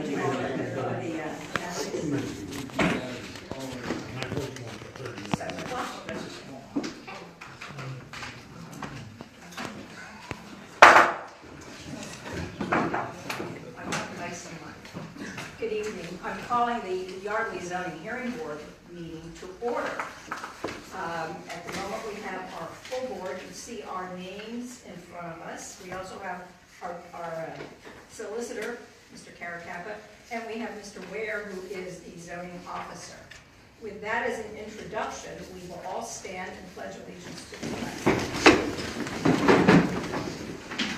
Good evening. I'm calling the Yardley Zoning Hearing Board meeting to order. At the moment, we have our full board. You see our names in front of us. We also have our solicitor, Mr. Caracappa, and we have Mr. Ware, who is the zoning officer. With that as an introduction, we will all stand and pledge allegiance to the flag.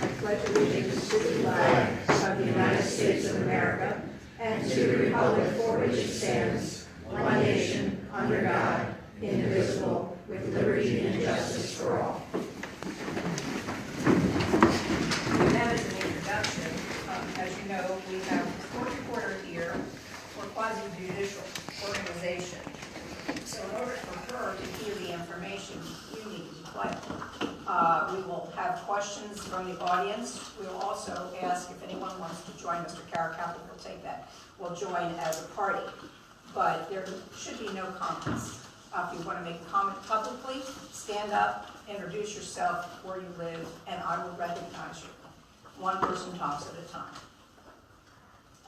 I pledge allegiance to the flag of the United States of America and to the republic for which it stands, one nation, under God, indivisible, with liberty and justice for all. With that as an introduction, as you know, we have a court reporter here for quasi-judicial organization. So in order for her to hear the information you need to collect, we will have questions from the audience. We will also ask if anyone wants to join Mr. Caracappa, will join as a party. But there should be no comments. If you want to make a comment publicly, stand up, introduce yourself, where you live, and I will recognize you. One person talks at a time.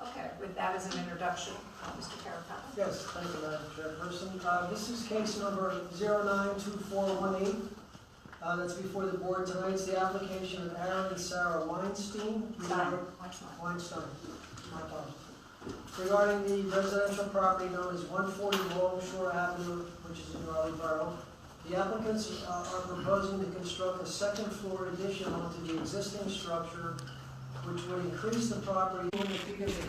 Okay, with that as an introduction, Mr. Caracappa. Yes, thank you, Madam Chairperson. This is case number 092418. That's before the board tonight. It's the application of Aaron and Sarah Weinstein. Weinstein. My apologies. Regarding the residential property known as 140 Longshore Avenue, which is in Yardley Borough. The applicants are proposing to construct a second floor addition onto the existing structure, which would increase the property in the figures of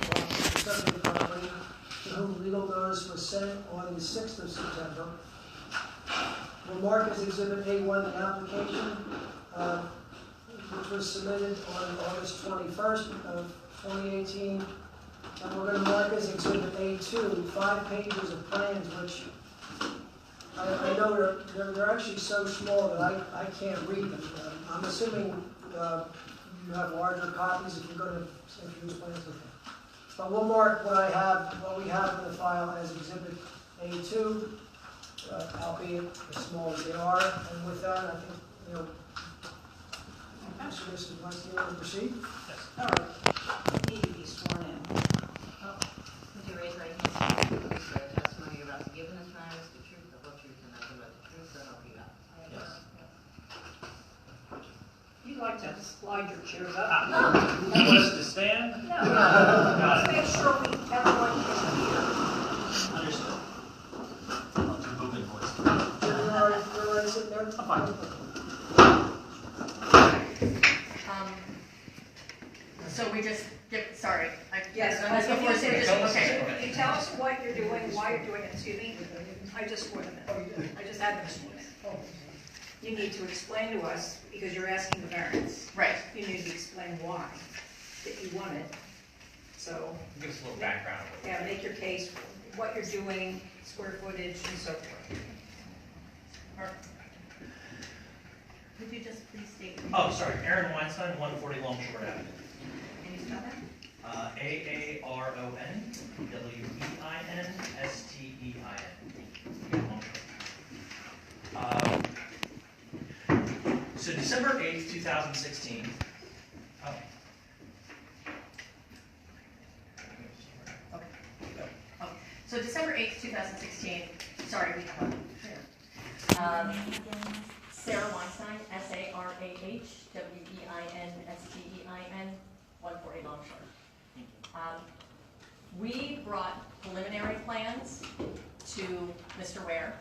the property, to whom legal notice was sent on the 6th of September. Will mark as Exhibit A1 the application, which was submitted on August 21st of 2018. And we're going to mark as Exhibit A2 5 pages of plans, which I know they're actually so small that I can't read them. I'm assuming you have larger copies if you're going to introduce plans with them. But we'll mark what we have in the file as Exhibit A2, albeit as small as they are. And with that, I think, Mr. Weinstein, want to proceed? Yes. All right. You need to be sworn in. Would you raise your right hand? Swear the testimony you're about to give in this matter is the truth, the whole truth, and nothing but the truth, so help you God. Yes. You'd like to slide your chairs up? You want us to stand? No. Let's make sure everyone can hear. Understood. I'll do movement voice. You're already sitting there? I'm fine. So we just get, sorry. Yes. Okay. You tell us what you're doing, why you're doing it. Excuse me. I just swore them in. I just had them sworn in. You need to explain to us, because you're asking the variance. Right. You need to explain why that you want it. So. Give us a little background. Yeah, make your case, what you're doing, square footage, and so forth. Could you just please state? Oh, sorry. Aaron Weinstein, 140 Longshore Avenue. Can you spell that? AARONWeinstein. So December 8th, 2016. Oh. Okay. So December 8th, 2016, sorry, we have Sarah Weinstein, SARAHWEINSTEIN, 140 Longshore. We brought preliminary plans to Mr. Ware.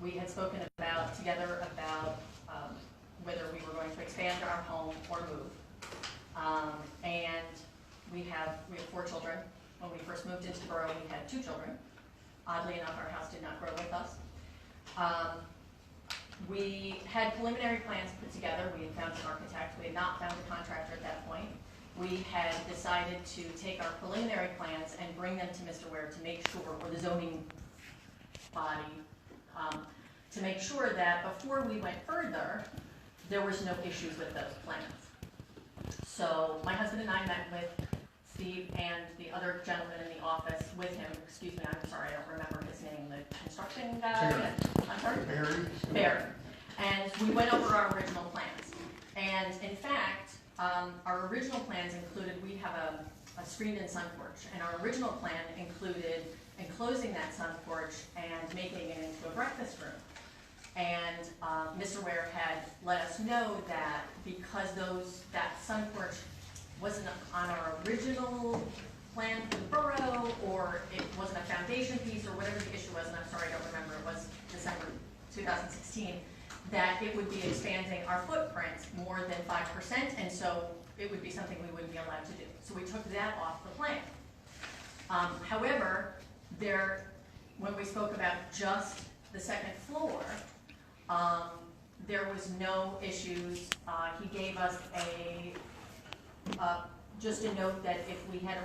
We had spoken together about whether we were going to expand our home or move. And we have 4 children. When we first moved into Borough, we had 2 children. Oddly enough, our house did not grow with us. We had preliminary plans put together. We had found an architect. We had not found a contractor at that point. We had decided to take our preliminary plans and bring them to Mr. Ware to make sure, or the zoning body, to make sure that before we went further, there was no issues with those plans. So my husband and I met with Steve and the other gentleman in the office with him, excuse me, I'm sorry, I don't remember his name, the construction guy? Barry. I'm sorry? Barry? Barry. And we went over our original plans. And in fact, our original plans included, we have a screened-in sun porch, and our original plan included enclosing that sun porch and making it into a breakfast room. And Mr. Ware had let us know that because that sun porch wasn't on our original plan for the borough, or it wasn't a foundation piece, or whatever the issue was, and I'm sorry, I don't remember, it was December 2016, that it would be expanding our footprint more than 5%, and so it would be something we wouldn't be allowed to do. So we took that off the plan. However, when we spoke about just the second floor, there was no issues. He gave us just a note that if we had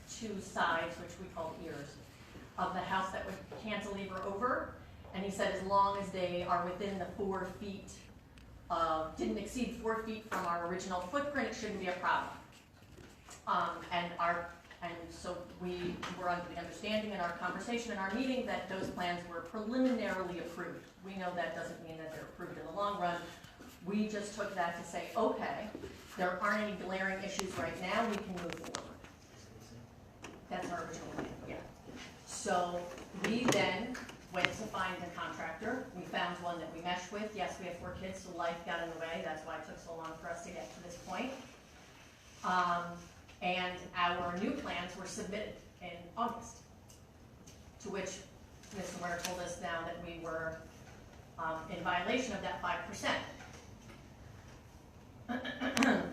two sides, which we called ears, of the house that would cantilever over, and he said as long as they are within the 4 feet, didn't exceed 4 feet from our original footprint, it shouldn't be a problem. And so we were under the understanding in our conversation in our meeting that those plans were preliminarily approved. We know that doesn't mean that they're approved in the long run. We just took that to say, okay, there aren't any glaring issues right now, we can move forward. That's our original plan, yeah. So we then went to find the contractor. We found one that we meshed with. Yes, we have 4 kids, so life got in the way. That's why it took so long for us to get to this point. And our new plans were submitted in August, to which Mr. Ware told us now that we were in violation of that 5%.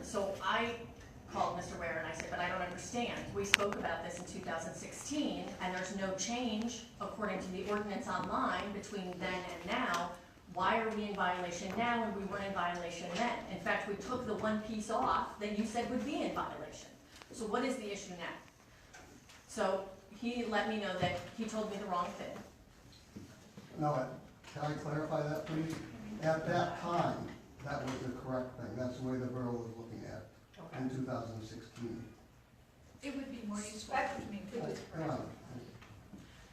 So I called Mr. Ware and I said, but I don't understand. We spoke about this in 2016, and there's no change according to the ordinance online between then and now. Why are we in violation now when we weren't in violation then? In fact, we took the one piece off that you said would be in violation. So what is the issue now? So he let me know that he told me the wrong thing. No, can I clarify that, please? At that time, that was the correct thing. That's the way the borough was looking at it in 2016. It would be more useful for me.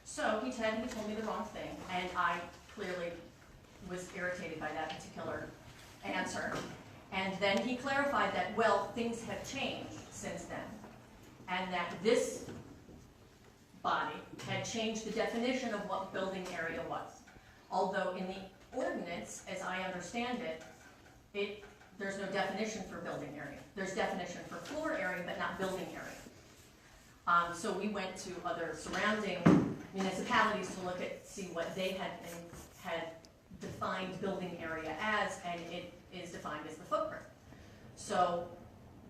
So he told me the wrong thing, and I clearly was irritated by that particular answer. And then he clarified that, well, things have changed since then, and that this body had changed the definition of what building area was. Although in the ordinance, as I understand it, there's no definition for building area. There's definition for floor area, but not building area. So we went to other surrounding municipalities to look at, see what they had defined building area as, and it is defined as the footprint. So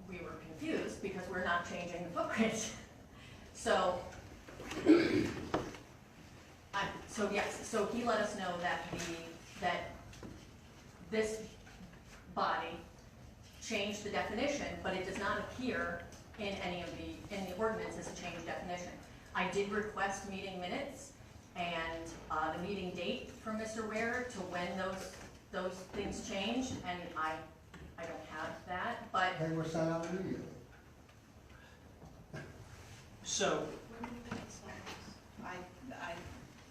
we were confused because we're not changing the footprint. So yes, so he let us know that this body changed the definition, but it does not appear in any of in the ordinance as a changed definition. I did request meeting minutes and the meeting date from Mr. Ware to when those things changed, and I don't have that, but They were sent out immediately. So,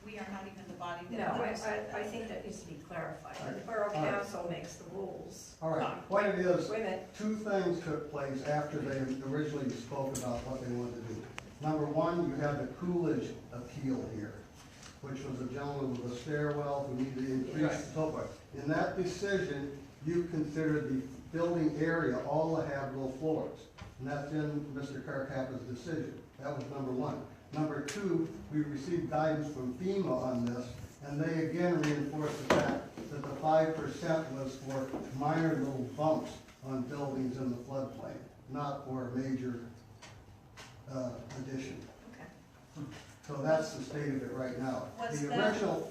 We are not even the body No, that does it. I think that needs to be clarified. All right. The Borough All right. Council makes the rules. All right, what it is, Wait a minute. 2 things took place after they originally spoke about what they wanted to do. Number 1, you had the Coolidge appeal here, which was a gentleman with a stairwell who needed to increase and so forth. In that decision, you considered the building area all the habitable floors, and that's in Mr. Carcapa's decision. That was number 1. Number 2, we received guidance from FEMA on this, and they again reinforced the fact that the 5% was for minor little bumps on buildings in the floodplain, not for a major addition. Okay. So that's the state of it right now. Was The that- original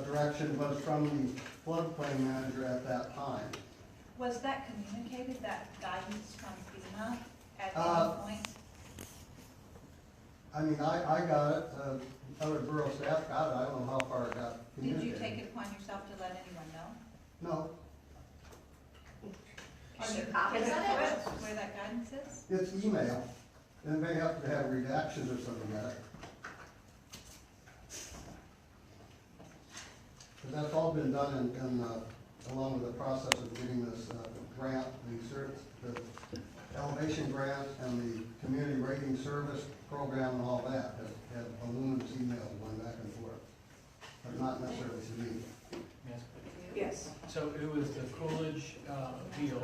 direction was from the floodplain manager at that time. Was that communicated, that guidance from FEMA at Uh, any point? I mean, I got it, other borough staff got it, I don't know how far it got Did you communicated. take it upon yourself to let anyone know? No, Are there copies of it? Where that guidance is? It's email, and they have to have redactions or something like that. But that's all been done along with the process of getting this grant, the elevation grant and the community rating service program and all that, has had voluminous emails going back and forth, but not necessarily to me. Yes. Yes. So it was the Coolidge appeal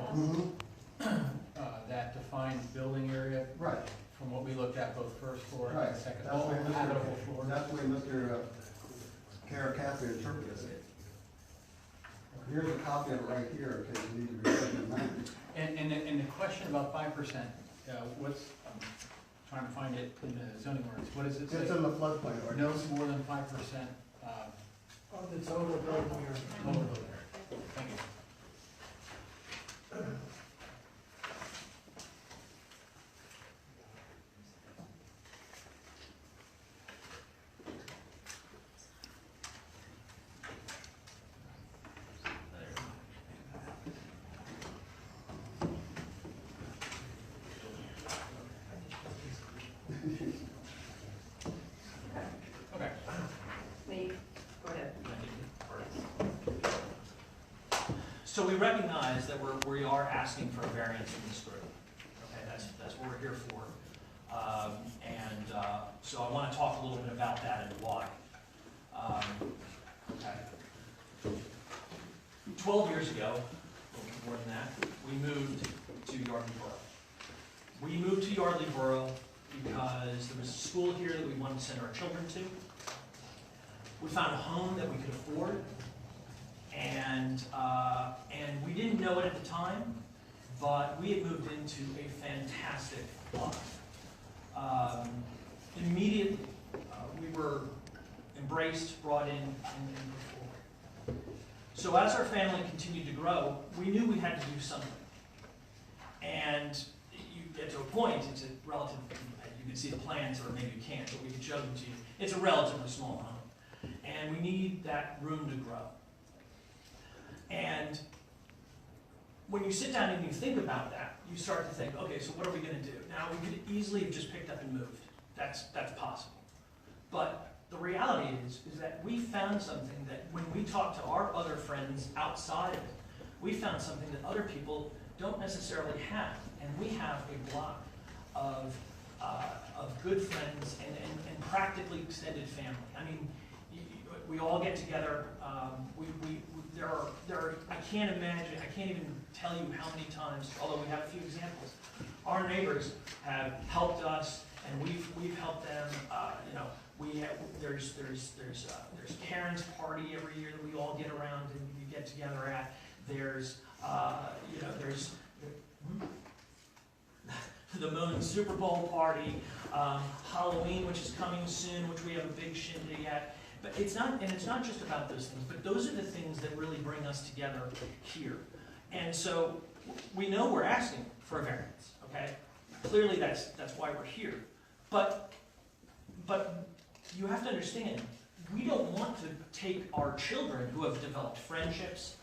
that defined building area Right, from what we looked at, both first floor right. and second That's the way habitable floor. That's the way Mr. Caracappi interpreted it. Here's a copy of it right here, in case you need to read it. And the question about 5%, what's, I'm trying to find it in the zoning ordinance, what does it say? It's in the floodplain No ordinance. more than 5%, On the total building area. total building area. Thank you. Okay. Me, go ahead. So we recognize that we are asking for a variance in this group. Okay, that's what we're here for. So I want to talk a little bit about that and why. Okay. 12 years ago, a little bit more than that, we moved to Yardley Borough. We moved to Yardley Borough because there was a school here that we wanted to send our children to. We found a home that we could afford, and we didn't know it at the time, but we had moved into a fantastic block. Immediately, we were embraced, brought in, and moved forward. So as our family continued to grow, we knew we had to do something. And you get to a point, it's a relative, you can see the plans, or maybe you can't, but we can show them to you. It's a relatively small home. And we need that room to grow. And when you sit down and you think about that, you start to think, okay, so what are we going to do? Now, we could easily have just picked up and moved. That's possible. But the reality is that we found something that when we talk to our other friends outside of it, we found something that other people don't necessarily have. And we have a block of good friends and practically extended family. I mean, we all get together. I can't imagine, I can't even tell you how many times, although we have a few examples, our neighbors have helped us and we've helped them. There's Karen's party every year that we all get around and we get together at. There's the Moon Super Bowl party, Halloween, which is coming soon, which we have a big shindig at. But it's not just about those things, but those are the things that really bring us together here. And so we know we're asking for a variance, okay? Clearly that's why we're here. But you have to understand, we don't want to take our children who have developed friendships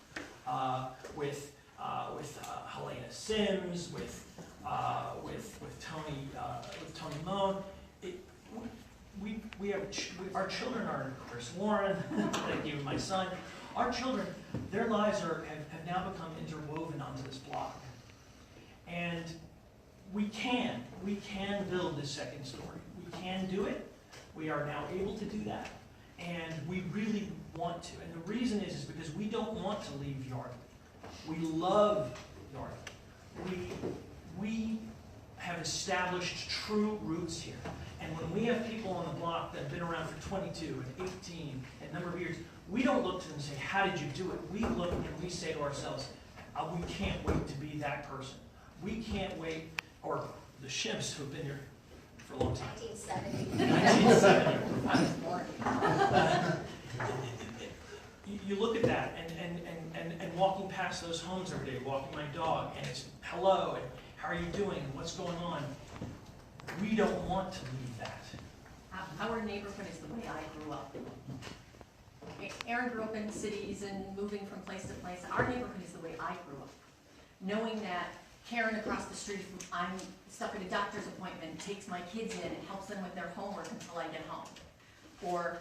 with Helena Sims, with Tony Moan. Our children are Chris Warren, thank you, my son. Our children, their lives have now become interwoven onto this block. And we can build this second story. We can do it. We are now able to do that. And we really want to. And the reason is because we don't want to leave Yardley. We love Yardley. We have established true roots here. And when we have people on the block that have been around for 22 and 18 and a number of years, we don't look to them and say, how did you do it? We look and we say to ourselves, we can't wait to be that person. We can't wait, or the Shimps who have been here for a long time. 1970. I was born. You look at that and walking past those homes every day, walking my dog, and it's hello, and how are you doing, and what's going on? We don't want to leave that. Our neighborhood is the way I grew up. Aaron grew up in cities and moving from place to place. Our neighborhood is the way I grew up. knowing that Karen across the street, I'm stuck at a doctor's appointment, takes my kids in and helps them with their homework until I get home. Or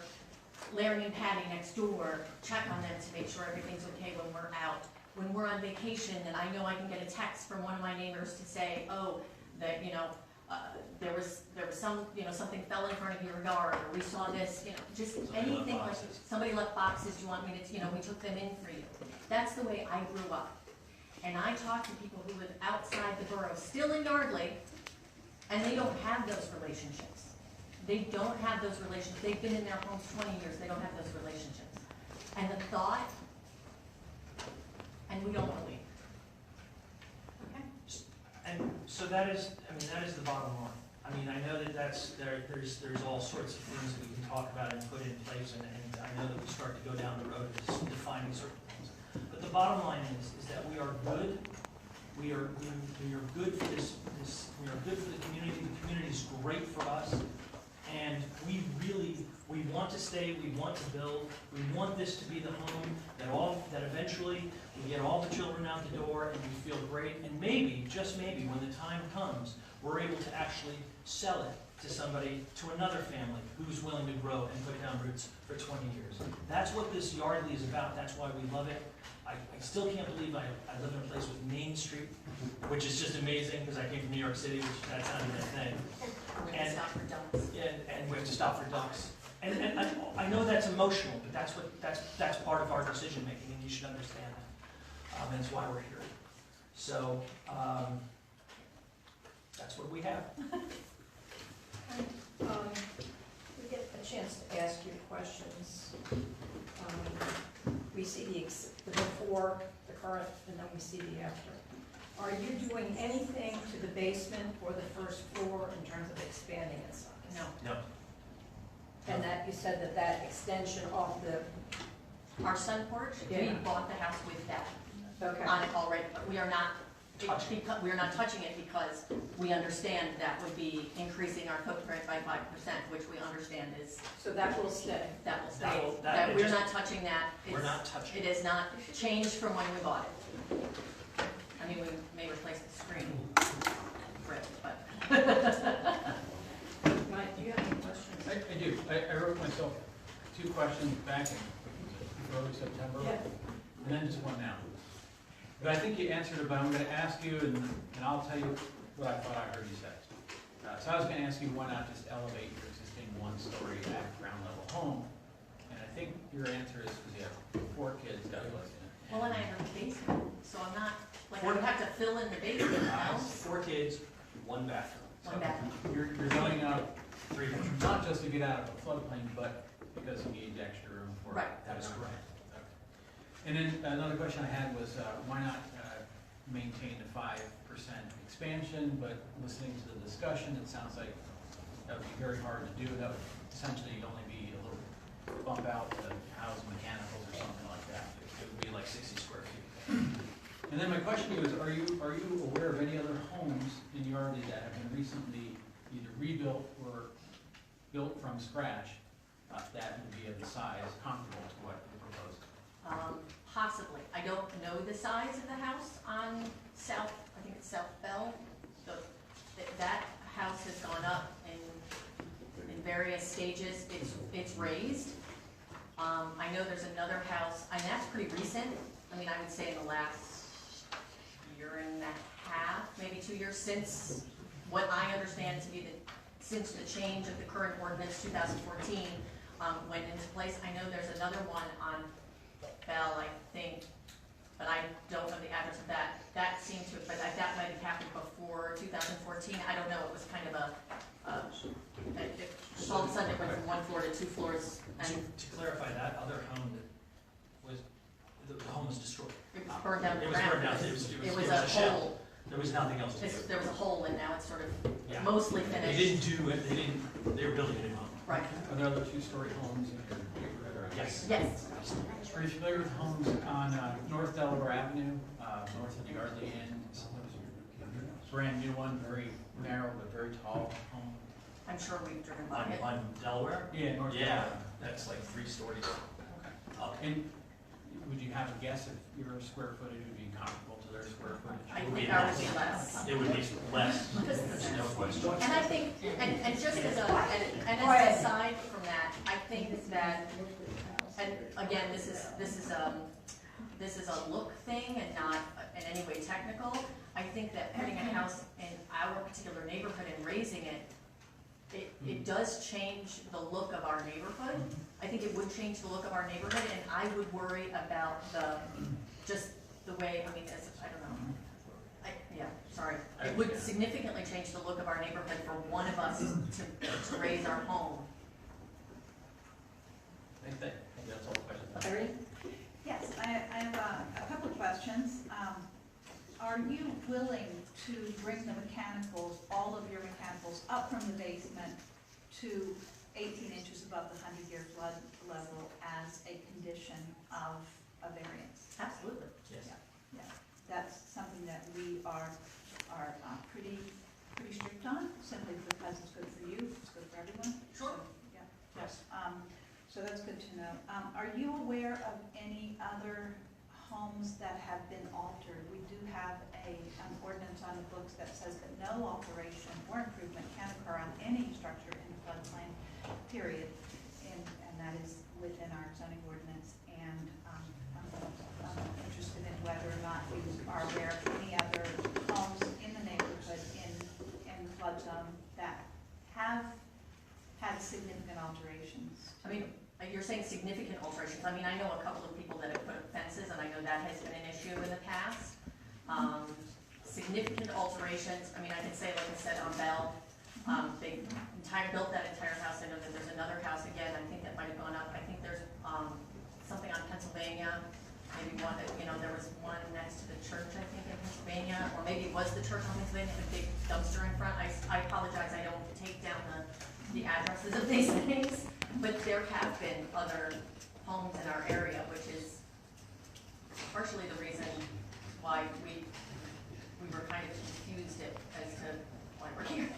Larry and Patty next door check on them to make sure everything's okay when we're out. When we're on vacation and I know I can get a text from one of my neighbors to say, oh, that, there was some, something fell in front of your yard, or we saw this, just anything like, somebody left boxes, you want me to, we took them in for you. That's the way I grew up. And I talk to people who live outside the borough, still in Yardley, and they don't have those relationships. They don't have those relationships. They've been in their homes 20 years, they don't have those relationships. And the thought, and we don't want to leave. Okay? And so that is the bottom line. I mean, I know that there's all sorts of things that we can talk about and put in place, and I know that we start to go down the road of defining certain things. But the bottom line is that we are good. We are good for this. We are good for the community. The community is great for us, and we want to stay. We want to build. We want this to be the home that eventually we get all the children out the door and we feel great. And maybe, just maybe, when the time comes, we're able to actually sell it to somebody, to another family who's willing to grow and put down roots for 20 years. That's what this Yardley is about. That's why we love it. I still can't believe I live in a place with Main Street, which is just amazing because I came from New York City, which that's not even a thing. We have to stop for ducks. Yeah, and we have to stop for ducks. And I know that's emotional, but that's part of our decision making, and you should understand that. And that's why we're here. So that's what we have. We get a chance to ask you questions. We see the before, the current, and then we see the after. Are you doing anything to the basement or the first floor in terms of expanding it size? No. No. And that, you said that extension off Our sun porch, we Yeah. bought the house with that okay. on it already, but we are not Touching. we are not touching it because we understand that would be increasing our footprint by 5%, which we understand is, So that will stay. that will stay. That will- That we're not touching that. We're It's- not touching It is not changed from when we bought it. I mean, we may replace the screen, but. Mike, do you have any questions? I do. I wrote myself 2 questions back in early September, Yeah. and then just one now. But I think you answered it, but I'm going to ask you, and I'll tell you what I thought I heard you say. So I was going to ask you, why not just elevate your existing 1-story ground level home? And I think your answer is because you have 4 kids, Douglas. Well, and I have a basement, so I'm not, like, I would have to fill in the basement of the house. 4 kids, 1 bathroom. One bathroom. You're going out 3 bedrooms. not just to get out of a floodplain, but because you need extra room for. Right. That is correct. And then another question I had was, why not maintain the 5% expansion, but listening to the discussion, it sounds like that would be very hard to do. That would essentially only be a little bump out to house mechanicals or something like that. It would be like 60 square feet. And then my question to you is, are you aware of any other homes in Yardley that have been recently either rebuilt or built from scratch that would be of the size comparable to what you proposed? Possibly. I don't know the size of the house on South, I think it's South Bell. That house has gone up in various stages. It's raised. I know there's another house, and that's pretty recent. I mean, I would say in the last year and a half, maybe 2 years, since what I understand to be since the change of the current ordinance 2014 went into place. I know there's another one on Bell, I think, but I don't know the address of that. That seemed to, but that might have happened before 2014. I don't know. It was kind of all of a sudden it went from 1 floor to 2 floors, and To clarify, that other home that was, the home was destroyed. it was burned down to It the was burned ground. down, It was a shell. hole. There was nothing else to do. There was a hole, and now it's sort of Yeah. mostly They finished. didn't do it, they were building a new home. Right. Are there other 2-story homes in your neighborhood? Yes. Yes. Are you familiar with homes on North Delaware Avenue, north of the Yardley Inn? Brand new one, very narrow but very tall home. I'm sure we've driven by it. On Delaware? Yeah, North Yeah, Delaware. that's like 3 stories up. And would you have a guess if your square footage would be comparable to their square footage? I think ours would be less. It would be less, there's no question. And I think, and just as an aside from that, I think that, and again, this is a look thing and not in any way technical. I think that putting a house in our particular neighborhood and raising it does change the look of our neighborhood. I think it would change the look of our neighborhood, and I would worry about just the way, I mean, I don't know. Sorry. It would significantly change the look of our neighborhood for one of us to raise our home. I think that's all the questions. Irene? Yes, I have a couple of questions. Are you willing to bring the mechanicals, all of your mechanicals, up from the basement to 18 inches above the 100-year flood level as a condition of a variance? Absolutely. Yes. Yeah, that's something that we are pretty strict on, simply because it's good for you, it's good for everyone. Sure. So, yeah. Yes. So that's good to know. Are you aware of any other homes that have been altered? We do have an ordinance on the books that says that no alteration or improvement can occur on any structure in the floodplain, period. And that is within our zoning ordinance. And I'm interested in whether or not you are aware of any other homes in the neighborhood in the flood zone that have had significant alterations. I mean, you're saying significant alterations. I mean, I know a couple of people that have put up fences, and I know that has been an issue in the past. Significant alterations, I mean, I can say, like I said, on Bell, they built that entire house. I know that there's another house again, I think that might have gone up. I think there's something on Pennsylvania, maybe one that, there was one next to the church, I think, in Pennsylvania, or maybe it was the church on Pennsylvania, the big dumpster in front. I apologize, I don't take down the addresses of these things. But there have been other homes in our area, which is partially the reason why we were kind of confused as to why we're here.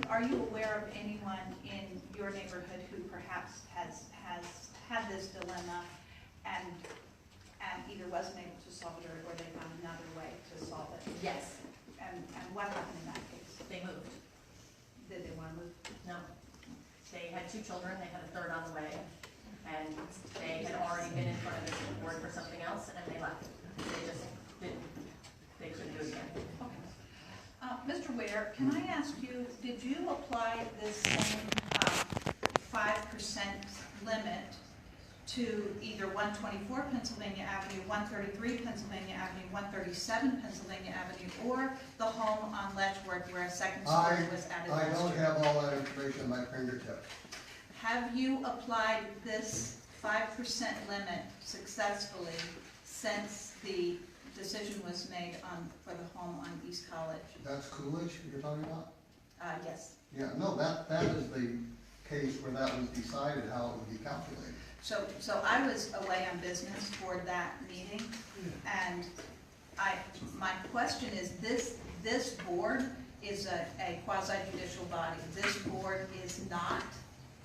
Are you aware of anyone in your neighborhood who perhaps has had this dilemma and either wasn't able to solve it or they found another way to solve it? Yes, And what happened in that case? they moved. Did they want to move? No. They had 2 children, they had a third on the way, and they had already been in front of this board for something else, and they left. They just they couldn't do it again. Mr. Ware, can I ask you, did you apply this same 5% limit to either 124 Pennsylvania Avenue, 133 Pennsylvania Avenue, 137 Pennsylvania Avenue, or the home on Letchworth where a second story was added I last don't year? have all that information at my fingertips. Have you applied this 5% limit successfully since the decision was made for the home on East College? That's Coolidge you're talking about? Yes. Yeah, no, that is the case where that was decided, how it would be calculated. So I was away on business for that meeting, and my question is, this board is a quasi-judicial body. This board is not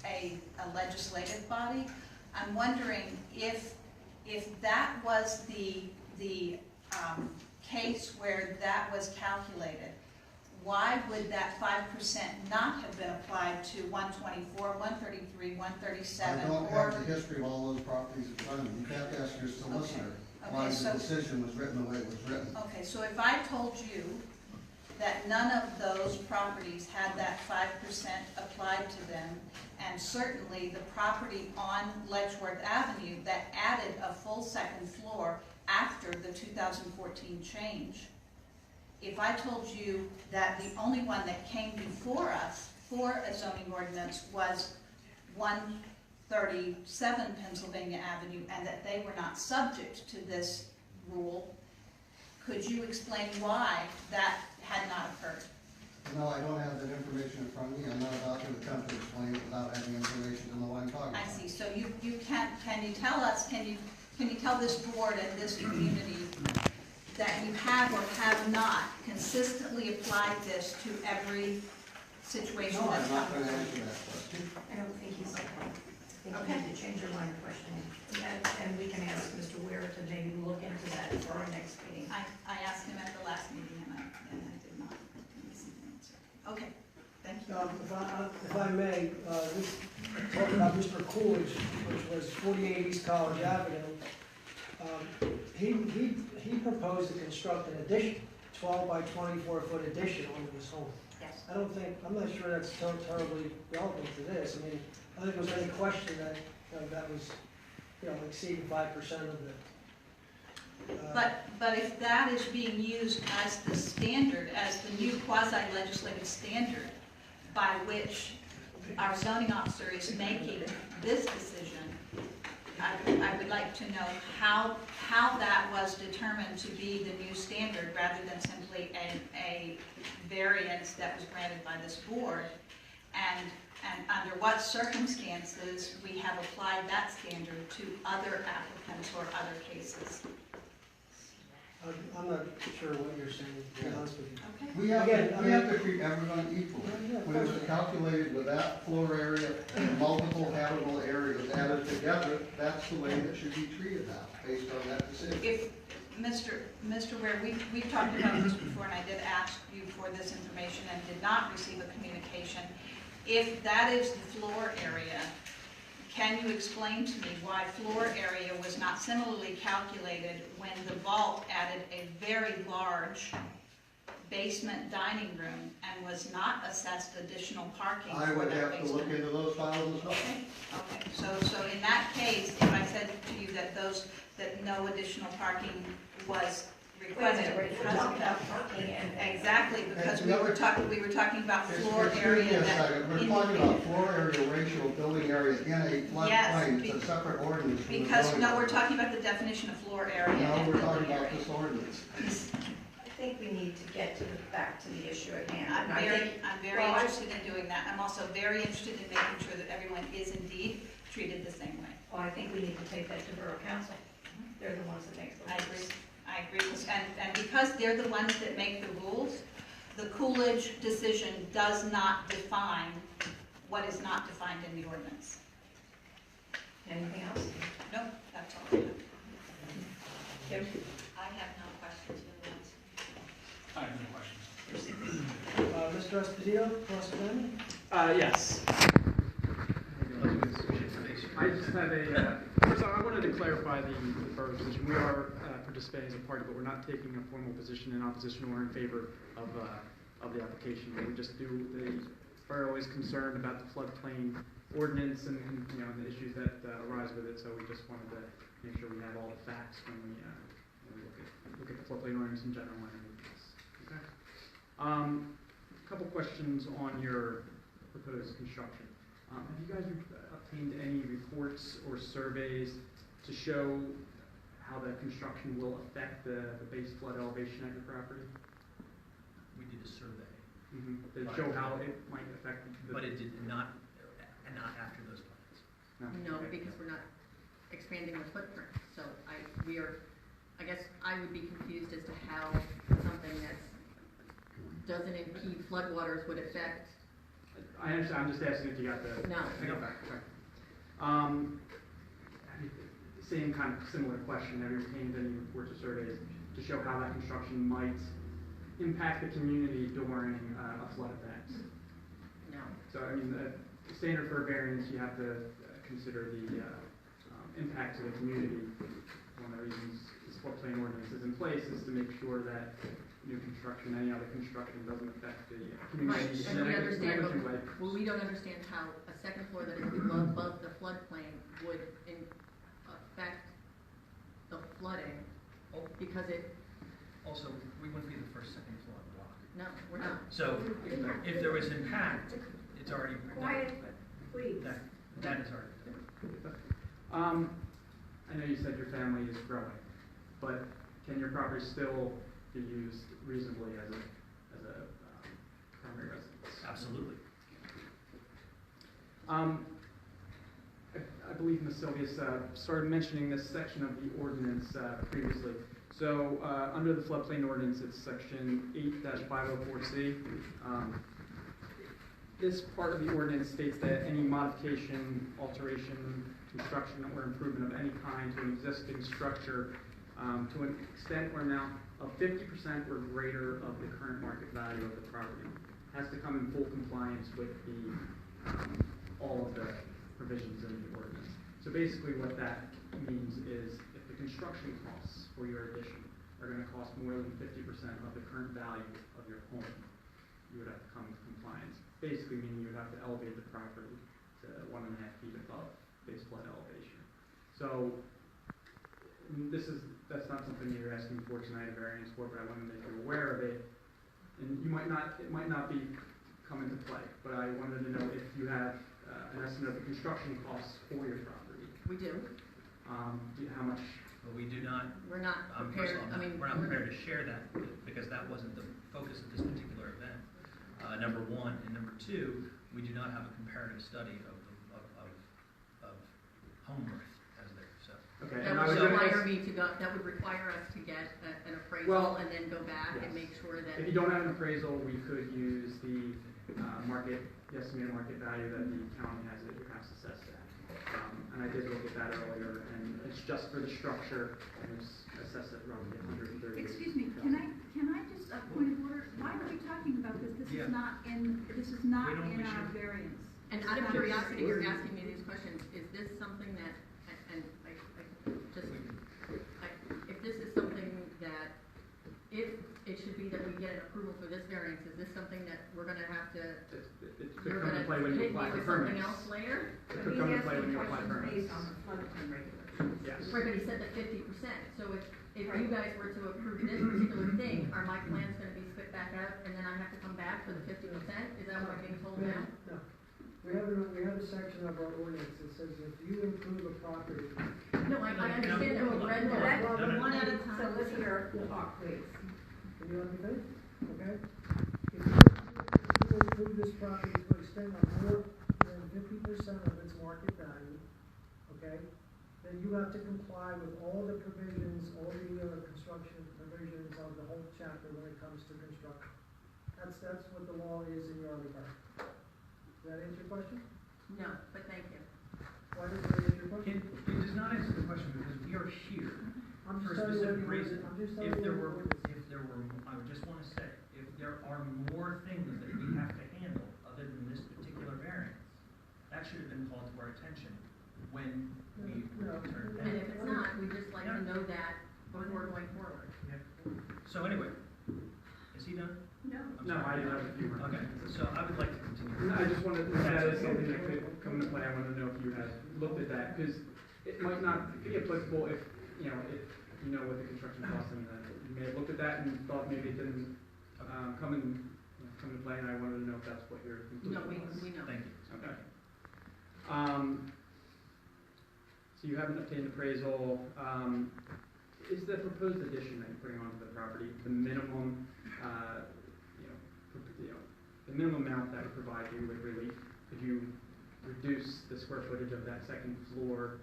a legislative body. I'm wondering if that was the case where that was calculated, why would that 5% not have been applied to 124, 133, 137? I don't have the history of all those properties in front of me. You have to ask your solicitor why the decision was written the way it was written. Okay, so if I told you that none of those properties had that 5% applied to them, and certainly the property on Letchworth Avenue that added a full second floor after the 2014 change, if I told you that the only one that came before us for a zoning ordinance was 137 Pennsylvania Avenue and that they were not subject to this rule, could you explain why that had not occurred? No, I don't have that information in front of me. I'm not about to attempt to explain it without having information to know what I'm talking about. I see. So you can you tell us, can you tell this board and this community that you have or have not consistently applied this to every situation No, that's I'm not come going to before answer you? that question. I don't think he's okay. think you need to change your line of questioning. And we can ask Mr. Ware to maybe look into that for our next meeting. I asked him at the last meeting and I did not receive an answer. Okay, thank you. If I may, this, talk about Mr. Coolidge, which was 48 East College Avenue. He proposed to construct an addition, 12 by 24 foot addition onto his home. Yes. I'm not sure that's terribly relevant to this. I mean, I don't think there was any question that, that was, exceeding 5% of the. But if that is being used as the standard, as the new quasi-legislative standard by which our zoning officer is making this decision, I would like to know how that was determined to be the new standard rather than simply a variance that was granted by this board, and under what circumstances we have applied that standard to other applicants or other cases. I'm not sure what you're saying, to be honest with you. Okay. We have to treat everyone equally. When it was calculated with that floor area, multiple habitable areas added together, that's the way it should be treated now, based on that decision. If, Mr. Ware, we've talked about this before, and I did ask you for this information and did not receive a communication. If that is the floor area, can you explain to me why floor area was not similarly calculated when the vault added a very large basement dining room and was not assessed additional parking I for would that have to look basement? into those files as well. Okay, so in that case, if I said to you that no additional parking was requested We're because talking of that. about parking and. Exactly, because we were talking about floor Excuse me area a that second. We're talking about floor area ratio of building area in a Yes, floodplain. It's a separate ordinance from the because, zoning no, we're ordinance. talking about the definition of floor area No, and we're talking building about area. this ordinance. I think we need to get back to the issue at hand. I'm And I very think- well, interested in doing that. I'm also very interested in making sure that everyone is indeed treated the same way. Well, I think we need to take that to Borough Council. They're the ones that make the I rules. agree. I agree, and because they're the ones that make the rules, the Coolidge decision does not define what is not defined in the ordinance. Anything else? No, that's all I have. Kim? I have no questions for that. I have no questions. Mr. Esposito, cross examine? Yes. I just have first I wanted to clarify the borough position. We are participating as a party, but we're not taking a formal position in opposition or in favor of the application. We just the borough is concerned about the floodplain ordinance and the issues that arise with it, so we just wanted to make sure we have all the facts when we look at the floodplain ordinance in general. Okay. A couple questions on your proposed construction. Have you guys obtained any reports or surveys to show how the construction will affect the base flood elevation at your property? We did a survey, To show how it might affect the... but it did not, and not after those plans. No, because we're not expanding the footprint, so I guess I would be confused as to how something that doesn't impede floodwaters would affect. I understand, I'm just asking if you got the... No. I got that, okay. Same kind of similar question, have you obtained any reports or surveys to show how that construction might impact the community during a flood event? No. So, I mean, the standard for a variance, you have to consider the impact to the community. One of the reasons this floodplain ordinance is in place is to make sure that new construction, any other construction, doesn't affect the community Right, in and we a understand, negative way. but we don't understand how a second floor that is above the floodplain would affect the flooding, because it, Also, we wouldn't be the first, second floor block. no, we're not. So if there was impact, it's already, Quiet, please. that is already. I know you said your family is growing, but can your property still be used reasonably as a primary residence? Absolutely. I believe Ms. Sylvius started mentioning this section of the ordinance previously. So under the floodplain ordinance, it's section 8-504C. this part of the ordinance states that any modification, alteration, construction, or improvement of any kind to an existing structure to an extent or amount of 50% or greater of the current market value of the property has to come in full compliance with all of the provisions in the ordinance. So basically what that means is if the construction costs for your addition are going to cost more than 50% of the current value of your home, you would have to come into compliance. Basically meaning you would have to elevate the property to 1.5 feet above base flood elevation. So that's not something you're asking for tonight, a variance for, but I want to make you aware of it. And it might not be come into play, but I wanted to know if you have an estimate of the construction costs for your property. We do. How much? But we do not, We're not first prepared, of all, we're not prepared to share that because that wasn't the focus of this particular event. Number one, and number two, we do not have a comparative study of home worth as there, so. Okay. That And I would was gonna require ask- me to go, that would require us to get an appraisal Well, and then go back and yes. make sure that. If you don't have an appraisal, we could use the the estimated market value that the county has at your house assessed at. And I did look at that earlier, and it's just for the structure, and it's assessed at roughly 130. Excuse me, can I just, point of order, why are we talking about this? This Yeah. is not in We our should- variance. And out of curiosity, you're asking me these questions, is this something that, and if this is something that, if it should be that we get an approval for this variance, is this something that we're gonna have to, It could you're come gonna into play when you hit me apply for with something permits. else later? It could come into play when you apply for permits. Based on the floodplain regulations. Yes. Right, but he said that 50%, so if you guys were to approve this particular thing, are my plans gonna be spit back out, and then I have to come back for the 50%? Is that what I'm being told now? No. We have a section of our ordinance that says if you improve a property, No, I understand that we read that. One at a time. So let's hear the talk, please. can you let me finish? Okay? If you improve this property to an extent of more than 50% of its market value, okay, then you have to comply with all the provisions, all the construction provisions of the whole chapter when it comes to construction. That's what the law is in Yardley Borough. Does that answer your question? No, but thank you. Why does that answer your question? It does not answer the question because we are here I'm for just a telling you what specific the reason. ordinance, I'm just telling If you there what the were, ordinance. I would just want to say, if there are more things that we have to handle other than this particular variance, that should have been called to our attention when we No. turned And down. if it's not, we just like to know that before going forward. So anyway, is he done? No. I'm No, sorry. I do have a few more. Okay, so I would like to continue. I just wanted, that is something that could come into play, I wanted to know if you had looked at that, because it might not be applicable if you know what the construction costs and that. You may have looked at that and thought maybe it didn't come into play, and I wanted to know if that's what your No, conclusion was. we know. Thank you. Okay. So you haven't obtained appraisal. Is the proposed addition that you're putting onto the property the minimum, the minimum amount that would provide you with relief? Could you reduce the square footage of that second floor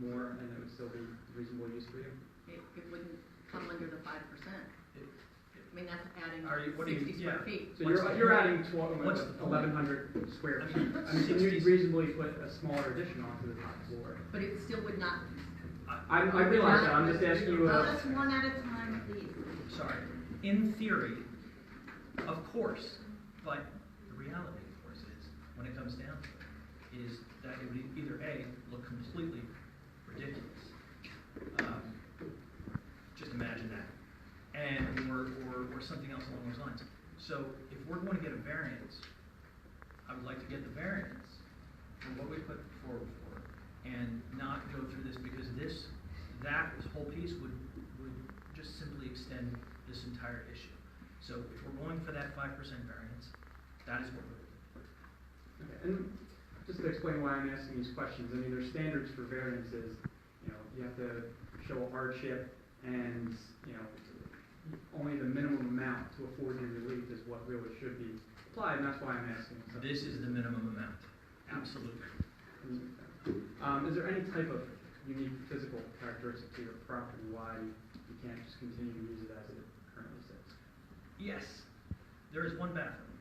more, and it would still be reasonable use for you? It wouldn't come under the 5%. I mean, that's adding What do you- 60 square yeah. feet. So What's the you're point? adding What's the point? 1,100 square I feet. mean, I mean, can you 60 reasonably put a smaller addition onto the top floor? But it still would not, I realize that, I'm just asking you. Tell us one at a time, please. Sorry. In theory, of course, but the reality, of course, is, when it comes down to it, is that it would either A, look completely ridiculous. Just imagine that. And, or something else along those lines. So, if we're going to get a variance, I would like to get the variance for what we put forward for, and not go through this, because that whole piece would just simply extend this entire issue. So if we're going for that 5% variance, that is what we're looking for. Okay, and just to explain why I'm asking these questions, I mean, there's standards for variances. You have to show a hardship, and only the minimum amount to afford you relief is what really should be applied, and that's why I'm asking. So, This is the minimum amount, absolutely. Is there any type of unique physical characteristic to your property why you can't just continue to use it as it currently sits? Yes, there is one bathroom.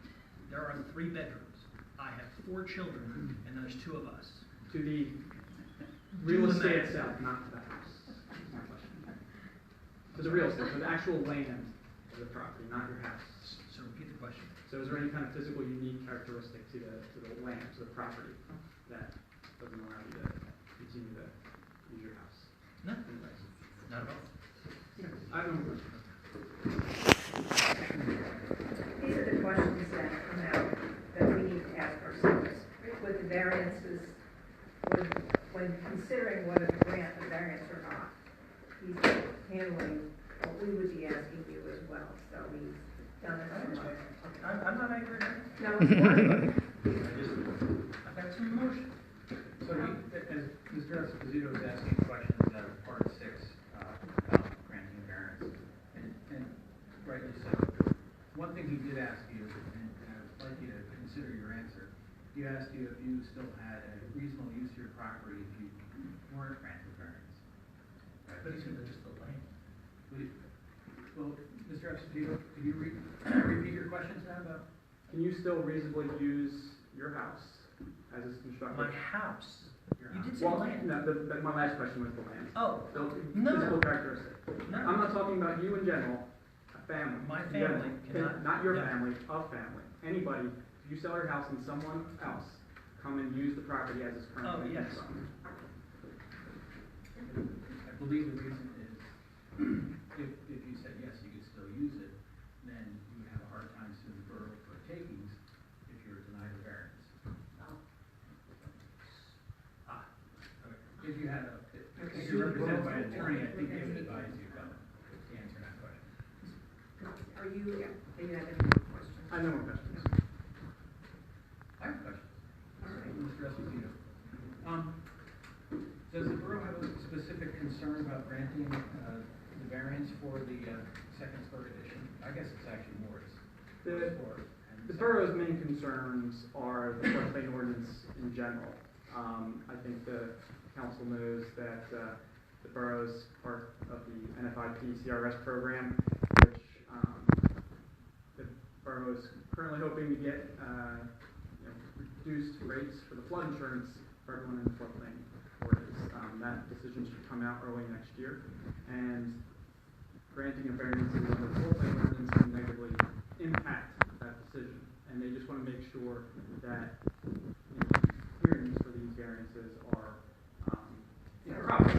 There are 3 bedrooms. I have 4 children, and there's 2 of us. To the real estate itself, not to the house. That's my question. To the real estate, to the actual land of the property, not your house. So repeat the question. So is there any kind of physical unique characteristic to the land, to the property, that doesn't allow you to continue to use your house? No, Anyways. not at all. I have no more questions. These are the questions that come out that we need to ask ourselves with the variances, when considering whether to grant the variance or not. He's handling what we would be asking you as well, so he's done it. I'm not angry at No, it's wonderful. I've got some emotion. So as Mr. Esposito was asking questions out of part 6 about granting a variance, and rightly so. One thing he did ask you, and I'd like you to consider your answer, he asked you if you still had a reasonable use of your property if you weren't granted a variance. Right? But he said just the land. Well, Mr. Esposito, could you repeat your questions now about? Can you still reasonably use your house as it's constructed? My house. Your You house? did say Well, land. no, my last question was the land. Oh, So, no. physical characteristic. No. I'm not talking about you in general, a family. My in family general. cannot- Not your yeah. family, a family. Anybody, if you sell your house and someone else come and use the property as it's currently Oh, yes. constructed. I believe the reason is, if you said yes, you could still use it, then you would have a hard time suing the borough for takings if you were denied a variance. If you had if you're represented by an attorney, I think they would advise you about answering that question. Are you, do you have any more questions? I have no more questions. I have a question. All right. Mr. Esposito. Does the borough have a specific concern about granting the variance for the second story addition? I guess it's actually more. It's The- four and The second. borough's main concerns are the floodplain ordinance in general. I think the council knows that the borough's part of the NFIP CRS program, which the borough is currently hoping to get reduced rates for the flood insurance for everyone in the floodplain ordinance. That decision should come out early next year, and granting a variance under the floodplain ordinance can negatively impact that decision. And they just want to make sure that hearings for these variances are proper.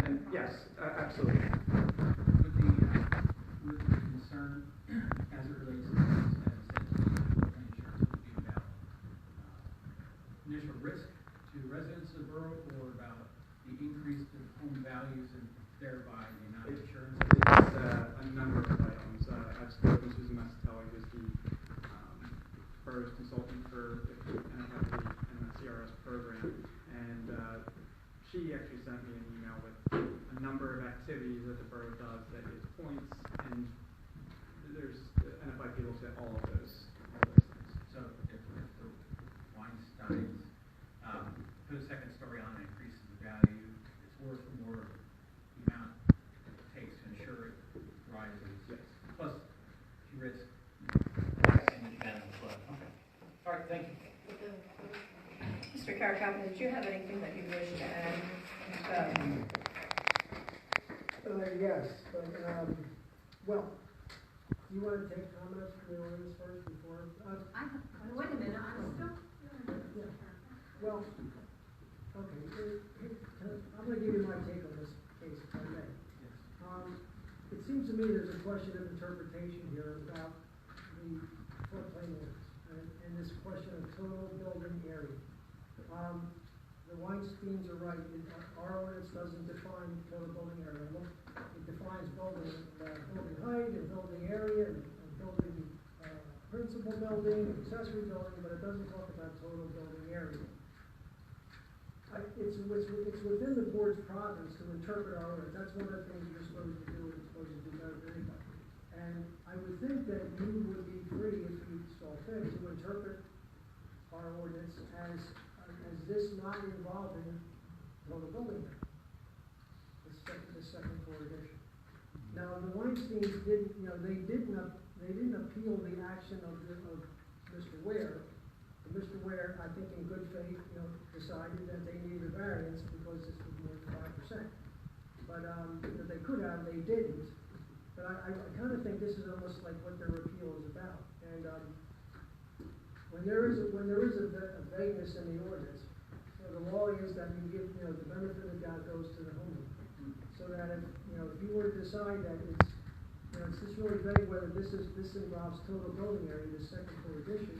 And yes, absolutely. With the concern as it relates to this, as insurance would be about initial risk to residents of the borough, or about the increase in home values and thereby the amount of insurance? It's a number of items. I've spoken to Susan Massatelli, who's the borough's consultant for the NFIP and the CRS program, and she actually sent me an email with a number of activities that the borough does that gives points, and there's the NFIP looks at all of those things. So if the Weinsteins put a second story on and increases the value, it's worth more the amount it takes to insure it rises. Yes. Plus, you risk any kind of flood. Okay. All right, thank you. Mr. Caracappa, did you have anything that you wish to add? Yes, but, well, do you want to take comments from the audience first before? Wait a minute, I'm still. Yeah. Well, okay, I'm going to give you my take on this case, if I may. It seems to me there's a question of interpretation here about the floodplain ordinance and this question of total building area. The Weinsteins are right. Our ordinance doesn't define total building area. It defines building height and building area and building principal building, accessory building, but it doesn't talk about total building area. It's within the board's province to interpret our ordinance. That's one of the things you're supposed to do, and it's supposed to be better than anybody. And I would think that you would be free, if you saw fit, to interpret our ordinance as this not involving total building area. The second floor addition. Now, the Weinsteins didn't, they didn't appeal the action of Mr. Ware. And Mr. Ware, I think in good faith, decided that they needed a variance because this was more than 5%. But, that they could have, they didn't. But I kind of think this is almost like what their appeal is about. And, when there is a vagueness in the ordinance, the law is that you give, the benefit of the doubt goes to the homeowner. So that if you were to decide that it's just really vague whether this involves total building area, the second floor addition,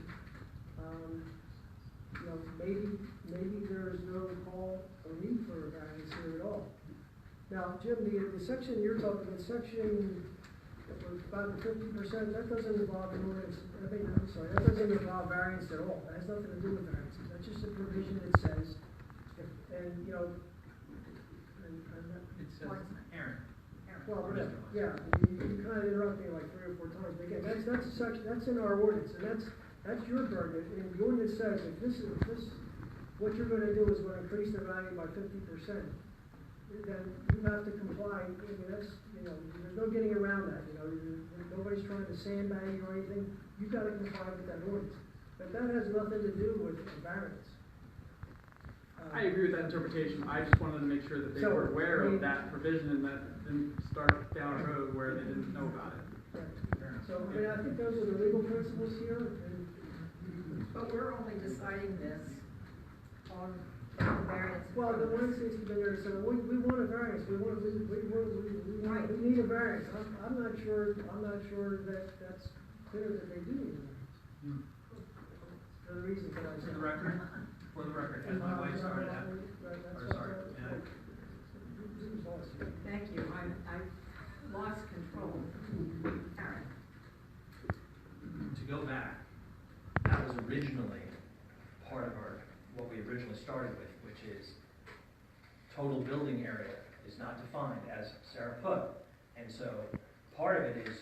maybe there is no call or need for a variance here at all. Now, Jim, the section you're talking about, section about the 50%, that doesn't involve an ordinance. That doesn't involve variance at all. That has nothing to do with variances. That's just a provision that says, Aaron. well, whatever. Yeah, you kind of interrupt me like 3 or 4 times. But again, that's a section, that's in our ordinance, and that's your burden. And the ordinance says if this what you're going to do is going to increase the value by 50%, then you have to comply. I mean, that's there's no getting around that. Nobody's trying to sandbag you or anything. You've got to comply with that ordinance. But that has nothing to do with variance. I agree with that interpretation. I just wanted to make sure that they were aware of that provision and that didn't start down a road where they didn't know about it. Right. So, I think those are the legal principles here. But we're only deciding this on variance. Well, the one seems to be there to say, we want a variance. We need a variance. I'm not sure that that's clear that they do need a variance. For the reason that I said. For the record, as my wife started out. Thank you, I lost control. Aaron. To go back, that was originally part of what we originally started with, which is total building area is not defined, as Sarah put. And so part of it is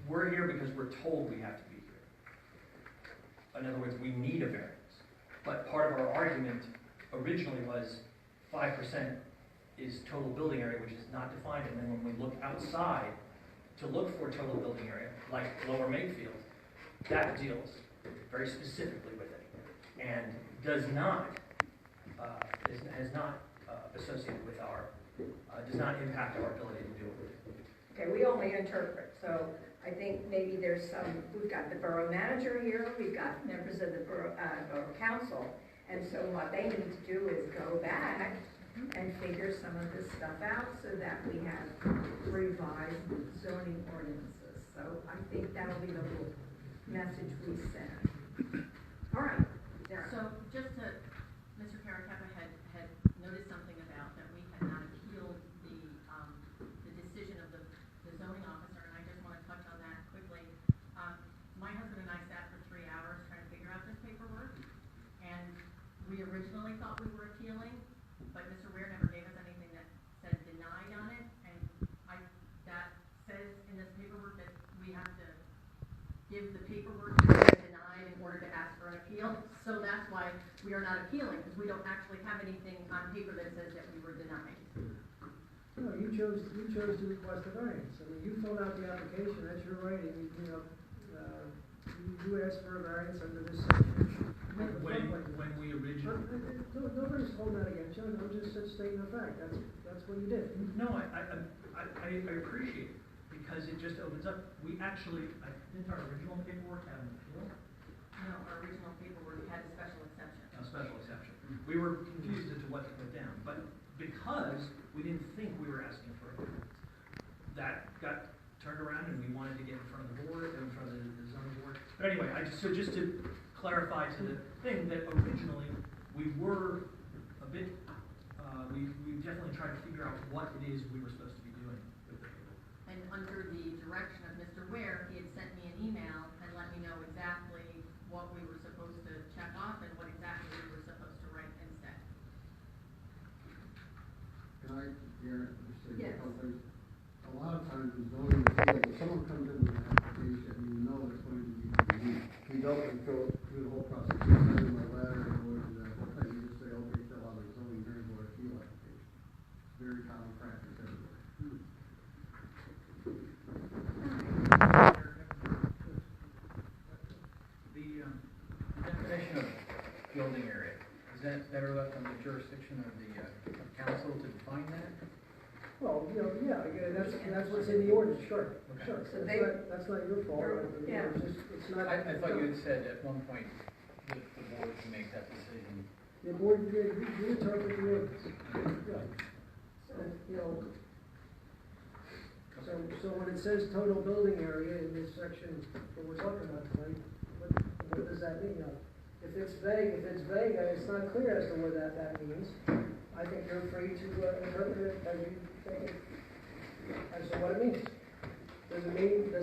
we're here because we're told we have to be here. In other words, we need a variance. But part of our argument originally was 5% is total building area, which is not defined. And then when we look outside to look for total building area, like Lower Mayfield, that deals very specifically with it and does not associated with does not impact our ability to do it. Okay, we only interpret, so I think maybe there's we've got the borough manager here, we've got members of the borough council, and so what they need to do is go back and figure some of this stuff out so that we have revised zoning ordinances. So I think that'll be the whole message we send. All right, Sarah. So just to, Mr. Caracappa had noticed something about that we had not appealed the decision of the zoning officer, and I just want to touch on that quickly. My husband and I sat for 3 hours trying to figure out this paperwork, and we originally thought we were appealing, but Mr. Ware never gave us anything that said denied on it, and that says in this paperwork that we have to give the paperwork that says denied in order to ask for an appeal. So that's why we are not appealing, because we don't actually have anything on paper that says that we were denied. No, you chose to request a variance. I mean, you filled out the application, that's your right, and you asked for a variance under this section. When we originally... Nobody's holding that against you, I'm just stating the fact, that's what you did. No, I appreciate it, because it just opens up, we actually, didn't our original paperwork have an appeal? No, our original paperwork had a special exception. A special exception. We were confused as to what to put down, but because we didn't think we were asking for a variance, that got turned around and we wanted to get in front of the board, in front of the zoning board. But anyway, so just to clarify to the thing that originally we were a bit, we definitely tried to figure out what it is we were supposed to be doing with the paper. And under the direction of Mr. Ware, he had sent me an email and let me know exactly what we were supposed to check off and what exactly we were supposed to write instead. Can I, Aaron, just say Yes. a couple things? A lot of times in zoning appeals, if someone comes in with an application, you know it's going to be unique. We don't go through the whole process. You send them a letter or the whole thing, you just say, okay, fill out a zoning hearing board appeal application. It's very common practice everywhere. definition of building area, is that better left on the jurisdiction of the council to define that? Well, yeah, again, that's what's in the ordinance, sure, Okay. sure. So That's not your fault. Yeah. It's not. I thought you had said at one point that the board can make that decision. The board, you interpret the ordinance. Yeah. And, so when it says total building area in this section that we're talking about tonight, what does that mean? If it's vague, and it's not clear as to what that means, I think you're free to interpret it as you think it, as to what it means. Does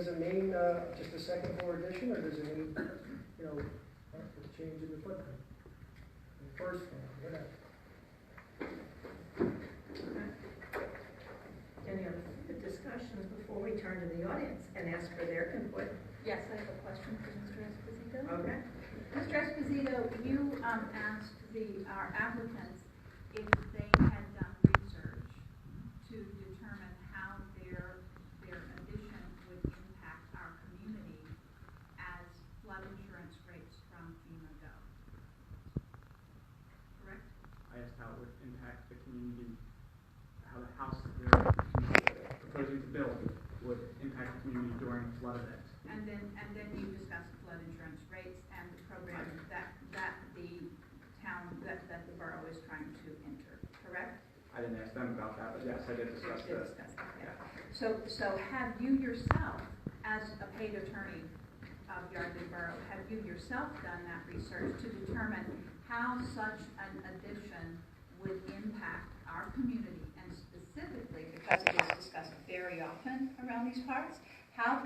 it mean just a second floor addition, or does it mean, a change in the footprint? The first floor, whatever. Any other discussions before we turn to the audience and ask for their input? Yes, I have a question for Mr. Esposito. Okay. Mr. Esposito, you asked our applicants if they had done research to determine how their addition would impact our community as flood insurance rates from FEMA go. Correct? I asked how it would impact the community, how the house that they're proposing to build would impact the community during a flood event. And then you discussed flood insurance rates and the program that the town, that the borough is trying to enter, correct? I didn't ask them about that, but yes, I did discuss You did this. discuss that, yeah. So have you yourself, as a paid attorney of Yardley Borough, have you yourself done that research to determine how such an addition would impact our community, and specifically, because it is discussed very often around these parts, how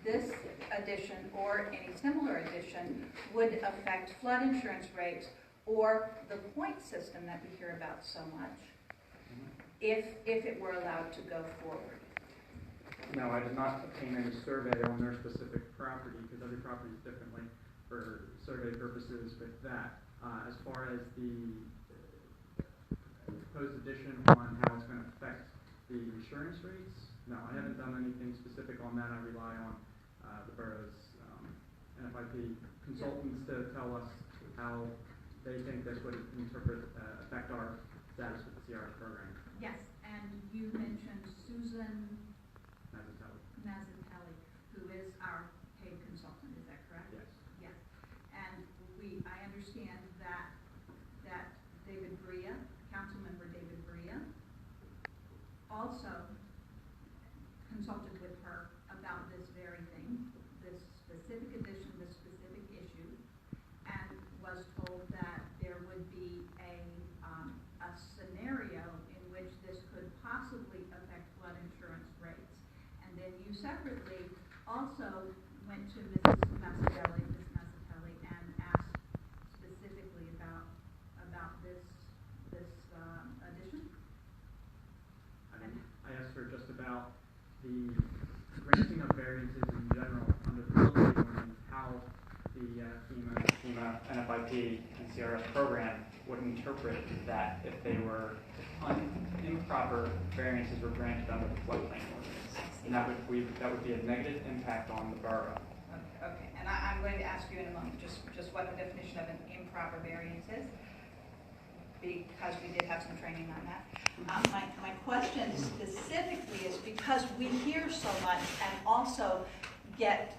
this addition or any similar addition would affect flood insurance rates or the point system that we hear about so much, if it were allowed to go forward? No, I did not obtain any survey on their specific property, because every property is differently for survey purposes with that. As far as the proposed addition on how it's going to affect the insurance rates, no, I haven't done anything specific on that. I rely on the borough's NFIP consultants to tell us how they think this would affect our status with the CRS program. Yes, and you mentioned Susan Mazatelli. who is our paid consultant, is that correct? Yes. Yes, and I understand that David Bria, Councilmember David Bria, also consulted with her about this very thing, this specific addition, this specific issue, and was told that there would be a scenario in which this could possibly affect flood insurance rates. And then you separately also went to Mrs. Mazzatelli, and asked specifically about this addition? I asked her just about the granting of variances in general under the building ordinance, how the FEMA, NFIP, and CRS program would interpret that if they were improper variances were granted under the floodplain ordinance. And that would be a negative impact on the borough. Okay, and I'm going to ask you in a moment just what the definition of an improper variance is, because we did have some training on that. My question specifically is because we hear so much and also get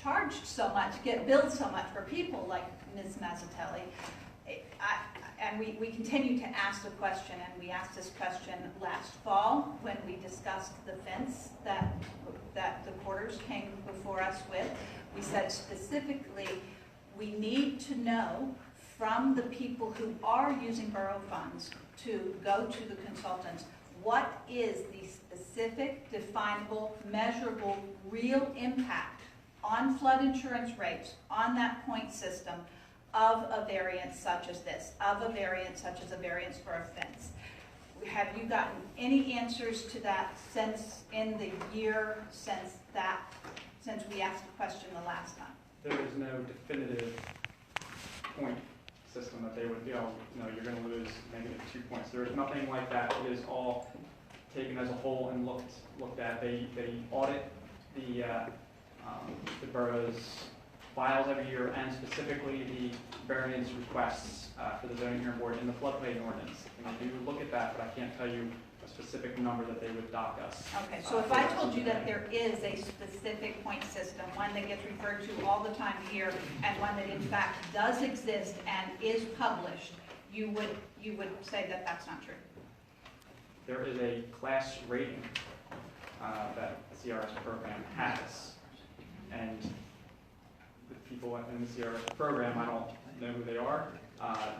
charged so much, get billed so much for people like Ms. Mazzatelli. And we continue to ask the question, and we asked this question last fall when we discussed the fence that the porters came before us with. We said specifically, we need to know from the people who are using borough funds to go to the consultants, what is the specific, definable, measurable, real impact on flood insurance rates, on that point system, of a variance such as this, of a variance such as a variance for a fence. Have you gotten any answers to that since in the year since we asked the question the last time? There is no definitive point system that they would be, you're going to lose -2 points. There is nothing like that. It is all taken as a whole and looked at. They audit the borough's files every year, and specifically the variance requests for the zoning hearing board in the floodplain ordinance. And I do look at that, but I can't tell you a specific number that they would dock us. Okay, so if I told you that there is a specific point system, one that gets referred to all the time here, and one that in fact does exist and is published, you would say that that's not true? There is a class rating that the CRS program has, and the people in the CRS program, I don't know who they are.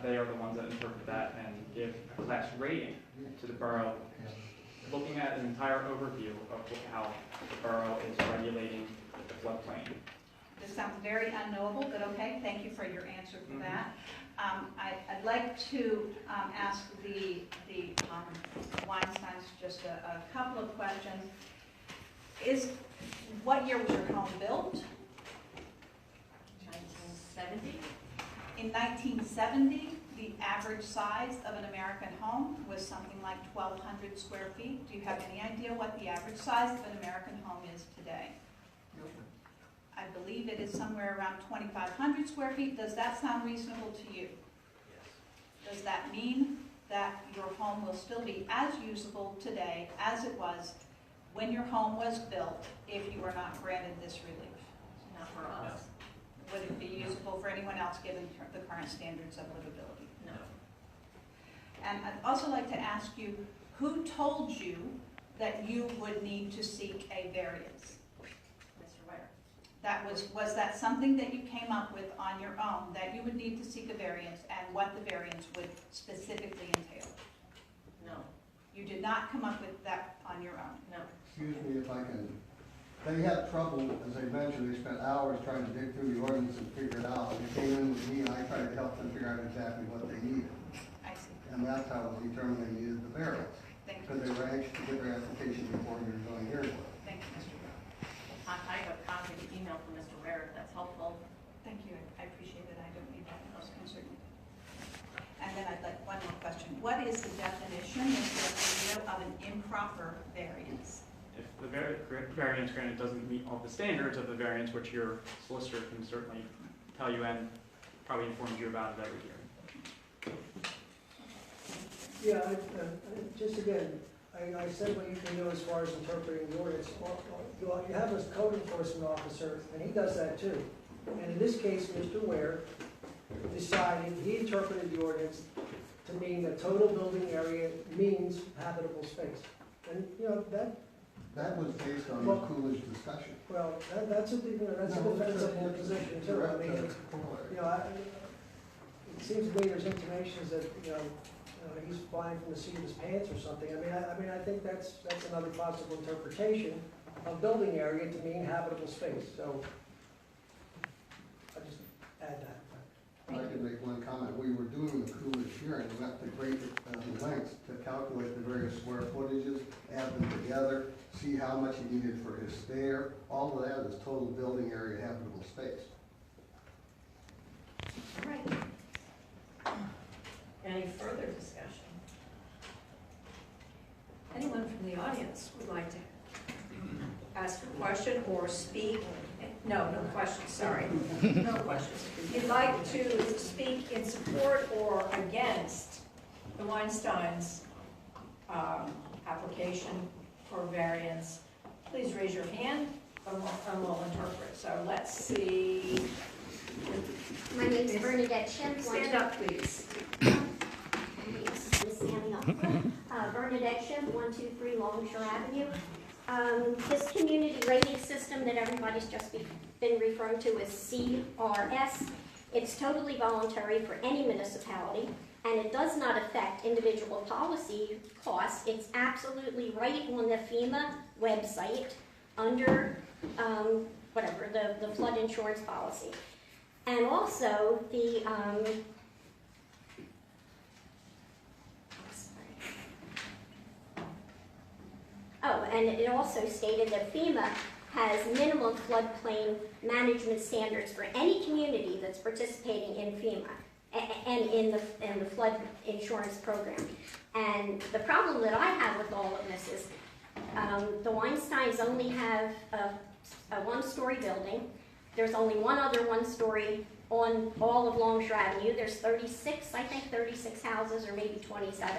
They are the ones that interpret that and give a class rating to the borough, looking at an entire overview of how the borough is regulating the floodplain. This sounds very unknowable, but okay, thank you for your answer for that. I'd like to ask the Weinsteins just a couple of questions. What year was your home built? 1970? In 1970, the average size of an American home was something like 1,200 square feet. Do you have any idea what the average size of an American home is today? I believe it is somewhere around 2,500 square feet. Does that sound reasonable to you? Does that mean that your home will still be as usable today as it was when your home was built if you were not granted this relief? Not for us. Would it be usable for anyone else given the current standards of livability? No. And I'd also like to ask you, who told you that you would need to seek a variance? Mr. Ware. Was that something that you came up with on your own, that you would need to seek a variance, and what the variance would specifically entail? No. You did not come up with that on your own? No. Excuse me if I can, they had trouble, as I mentioned, they spent hours trying to dig through the ordinance and figure it out. They came in with me and I tried to help them figure out exactly what they needed. I see. And that's how it was determined they needed the variance. Thank you. Because they were anxious to get their application before we were going here. Thank you, Mr. Brown. I have a copy of the email from Mr. Ware, if that's helpful. Thank you. I appreciate it. I don't need that. I was concerned. And then I'd like one more question. What is the definition, Mr. Esposito, of an improper variance? If the variance granted doesn't meet all the standards of the variance, which your solicitor can certainly tell you and probably informs you about it every year. Yeah, just again, I said what you can do as far as interpreting the ordinance. You have a code enforcement officer, and he does that too. And in this case, Mr. Ware decided, he interpreted the ordinance to mean that total building area means habitable space. And, you know, That was based on the Coolidge discussion. well, that's a defensible position too. I mean, you know, it seems to me there's intimations that, you know, he's flying from the seat of his pants or something. I mean, I think that's another possible interpretation of building area to mean habitable space. So I just add that. I could make one comment. We were doing the Coolidge hearing, we went to great lengths to calculate the various square footages, add them together, see how much he needed for his stair. All of that is total building area habitable space. All right. Any further discussion? Anyone from the audience would like to ask a question or speak? No questions, sorry. No questions. If you'd like to speak in support or against the Weinsteins' application for variance, please raise your hand and we'll interpret. So let's see. My name is Bernadette Schimpf. Stand up, please. Standing up. Bernadette Schimpf, 123 Longshore Avenue. This community rating system that everybody's just been referring to as CRS, it's totally voluntary for any municipality, and it does not affect individual policy costs. It's absolutely right on the FEMA website under the flood insurance policy. And also the and it also stated that FEMA has minimum floodplain management standards for any community that's participating in FEMA and in the flood insurance program. And the problem that I have with all of this is the Weinsteins only have a one-story building. There's only one other one-story on all of Longshore Avenue. There's 36, I think 36 houses, or maybe 27.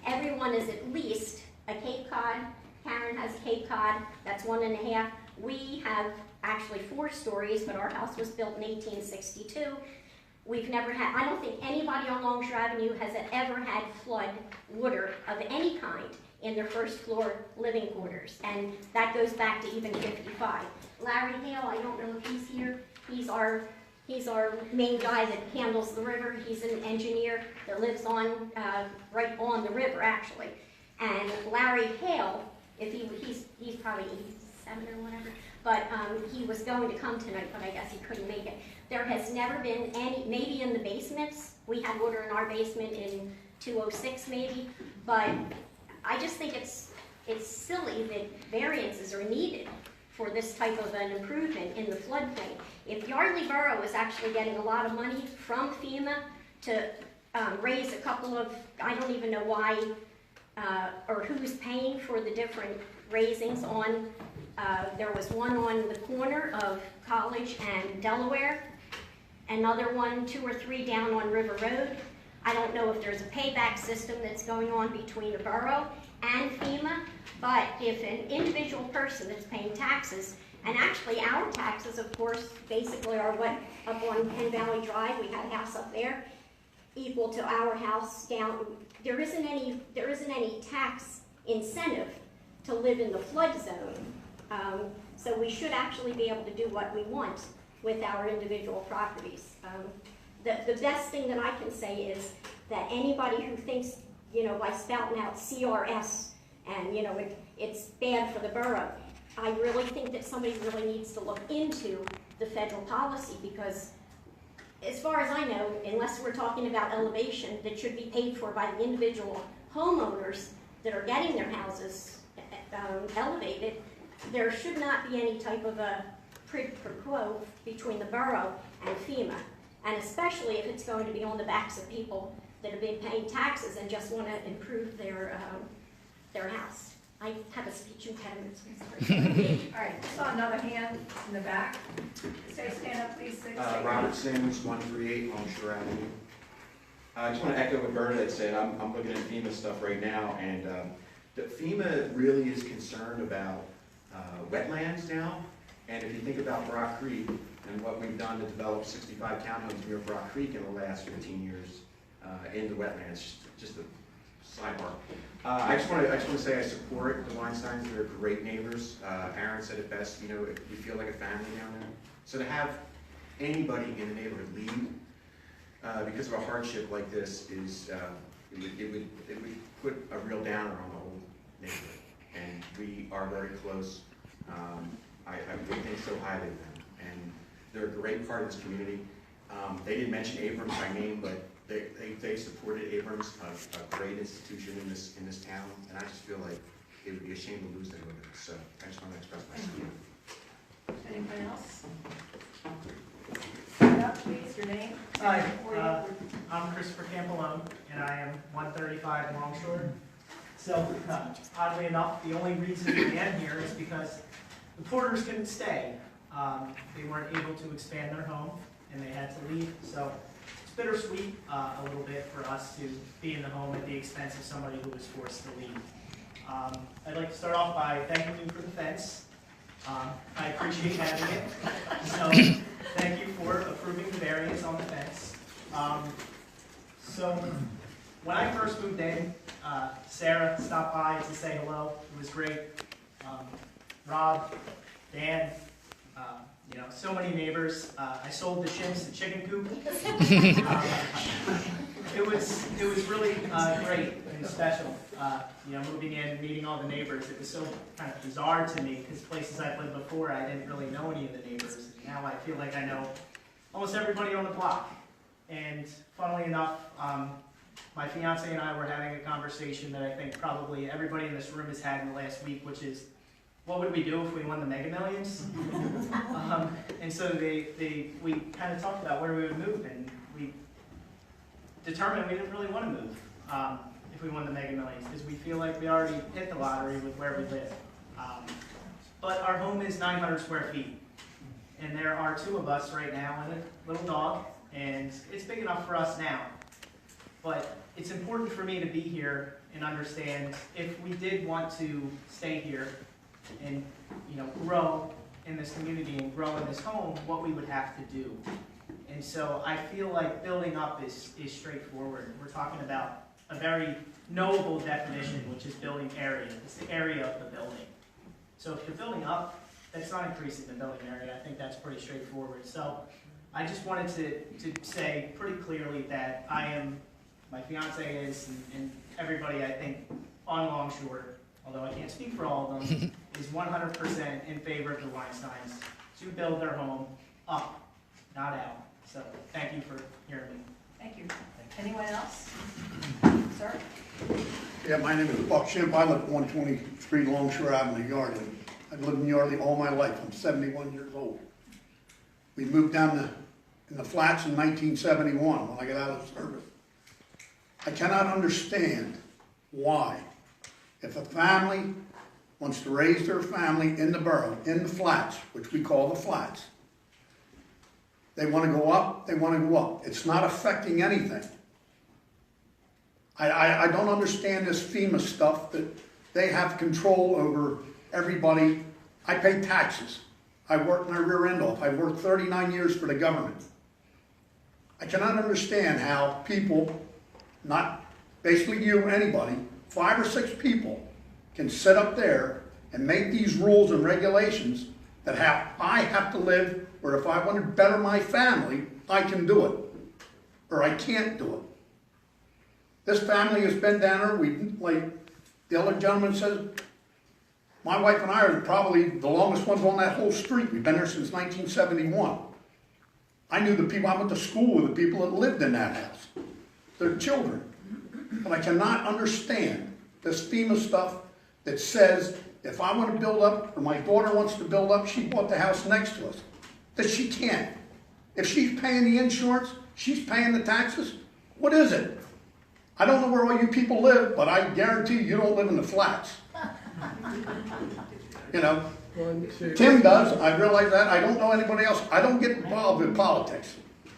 Everyone is at least a Cape Cod. Karen has a Cape Cod, that's 1.5. We have actually 4 stories, but our house was built in 1862. We've never had, I don't think anybody on Longshore Avenue has ever had flood water of any kind in their first floor living quarters, and that goes back to even 55. Larry Hale, I don't know if he's here, he's our main guy that handles the river. He's an engineer that lives on, right on the river actually. And Larry Hale, if he's probably 87 or whatever, but he was going to come tonight, but I guess he couldn't make it. There has never been any, maybe in the basements, we had water in our basement in 206 maybe, but I just think it's silly that variances are needed for this type of an improvement in the floodplain. If Yardley Borough is actually getting a lot of money from FEMA to raise a couple of, I don't even know why, or who's paying for the different raisings on, there was one on the corner of College and Delaware, another one, 2 or 3 down on River Road. I don't know if there's a payback system that's going on between the borough and FEMA, but if an individual person that's paying taxes, and actually our taxes, of course, basically are what, up on Penn Valley Drive, we have a house up there, equal to our house down, there isn't any tax incentive to live in the flood zone. So we should actually be able to do what we want with our individual properties. The best thing that I can say is that anybody who thinks, by spouting out CRS and, it's bad for the borough, I really think that somebody really needs to look into the federal policy, because as far as I know, unless we're talking about elevation that should be paid for by the individual homeowners that are getting their houses elevated, there should not be any type of a quid pro quo between the borough and FEMA, and especially if it's going to be on the backs of people that have been paying taxes and just want to improve their house. I have a speech impediment, so I'm sorry. All right, saw another hand in the back. Say, stand up, please. Robert Sims, 138 Longshore Avenue. I just want to echo what Bernadette said. I'm looking at FEMA stuff right now, and the FEMA really is concerned about wetlands now. And if you think about Brock Creek and what we've done to develop 65 townhomes near Brock Creek in the last 15 years in the wetlands, just a sidebar. I just want to say I support the Weinsteins. They're great neighbors. Aaron said it best. We feel like a family down there. So to have anybody in the neighborhood leave because of a hardship like this is it would put a real downer on the whole neighborhood. And we are very close. We think so highly of them, and they're a great part of this community. They didn't mention Abrams by name, but they supported Abrams, a great institution in this town, and I just feel like it would be a shame to lose them with it. So I just want to express my support. Anyone else? Stand up, please, your name. Hi, I'm Christopher Campolone, and I am 135 Longshore. So, oddly enough, the only reason I am here is because the Porters couldn't stay. They weren't able to expand their home, and they had to leave. So it's bittersweet a little bit for us to be in the home at the expense of somebody who was forced to leave. I'd like to start off by thanking you for the fence. I appreciate having it. So thank you for approving the variance on the fence. So when I first moved in, Sarah stopped by to say hello. It was great. Rob, Dan, so many neighbors. I sold the chimps a chicken coop. It was really great and special. Moving in and meeting all the neighbors. It was so kind of bizarre to me because places I've lived before, I didn't really know any of the neighbors. Now I feel like I know almost everybody on the block. And funnily enough, my fiance and I were having a conversation that I think probably everybody in this room has had in the last week, which is, what would we do if we won the Mega Millions? And so we kind of talked about where we would move, and we determined we didn't really want to move if we won the Mega Millions, because we feel like we already hit the lottery with where we live. But our home is 900 square feet, and there are 2 of us right now and a little dog, and it's big enough for us now. But it's important for me to be here and understand if we did want to stay here and, you know, grow in this community and grow in this home, what we would have to do. And so I feel like building up is straightforward. We're talking about a very knowable definition, which is building area. It's the area of the building. So if you're building up, that's not increasing the building area. I think that's pretty straightforward. So I just wanted to say pretty clearly that I am, my fiance is, and everybody I think on Longshore, although I can't speak for all of them, is 100% in favor of the Weinsteins to build their home up, not out. So thank you for hearing me. Thank you. Anyone else? Sir? Yeah, my name is Buck Shimp. I live at 123 Longshore Avenue, Yardley. I've lived in Yardley all my life. I'm 71 years old. We moved down in the flats in 1971 when I got out of service. I cannot understand why, if a family wants to raise their family in the borough, in the flats, which we call the flats, they want to go up, they want to go up. It's not affecting anything. I don't understand this FEMA stuff that they have control over everybody. I pay taxes. I work my rear end off. I worked 39 years for the government. I cannot understand how people, not basically you, anybody, 5 or 6 people can sit up there and make these rules and regulations that I have to live, or if I want to better my family, I can do it, or I can't do it. This family has been down there, like the other gentleman said, my wife and I are probably the longest ones on that whole street. We've been there since 1971. I knew the people, I went to school with the people that lived in that house, their children. But I cannot understand this FEMA stuff that says if I want to build up, or my daughter wants to build up, she bought the house next to us, that she can't. If she's paying the insurance, she's paying the taxes, what is it? I don't know where all you people live, but I guarantee you don't live in the flats. You know, Tim does, I realize that. I don't know anybody else. I don't get involved in politics.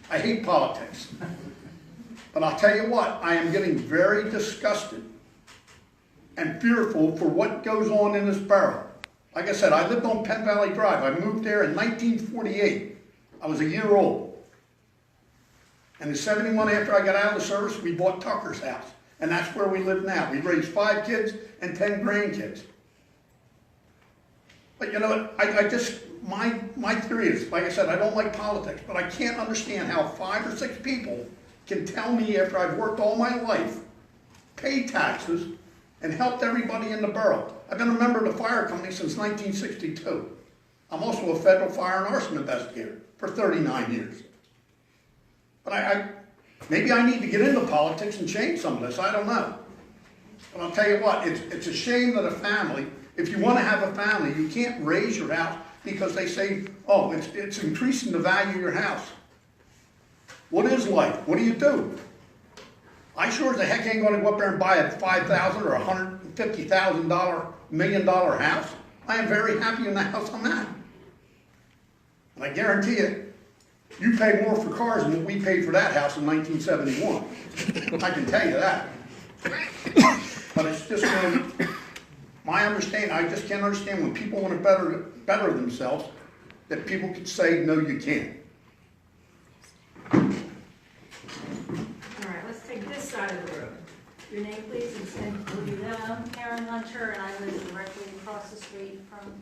I hate politics. But I'll tell you what, I am getting very disgusted and fearful for what goes on in this borough. Like I said, I lived on Penn Valley Drive. I moved there in 1948. I was a year old. And in 71, after I got out of the service, we bought Tucker's house. And that's where we live now. We raised 5 kids and 10 grandkids. But you know, I just, my theory is, like I said, I don't like politics, but I can't understand how 5 or 6 people can tell me after I've worked all my life, paid taxes, and helped everybody in the borough. I've been a member of the fire company since 1962. I'm also a federal fire and arson investigator for 39 years. But maybe I need to get into politics and change some of this, I don't know. But I'll tell you what, it's a shame that a family, if you want to have a family, you can't raise your house because they say, oh, it's increasing the value of your house. What is life? What do you do? I sure as the heck ain't going to go up there and buy a $5,000 or $150,000, $1 million house. I am very happy in the house I'm at. And I guarantee you, you pay more for cars than what we paid for that house in 1971. I can tell you that. But it's just my understanding, I just can't understand when people want to better themselves, that people could say, no, you can't. All right, let's take this side of the room. Your name, please, and stand. We'll do that. I'm Karen Hunter, and I live directly across the street from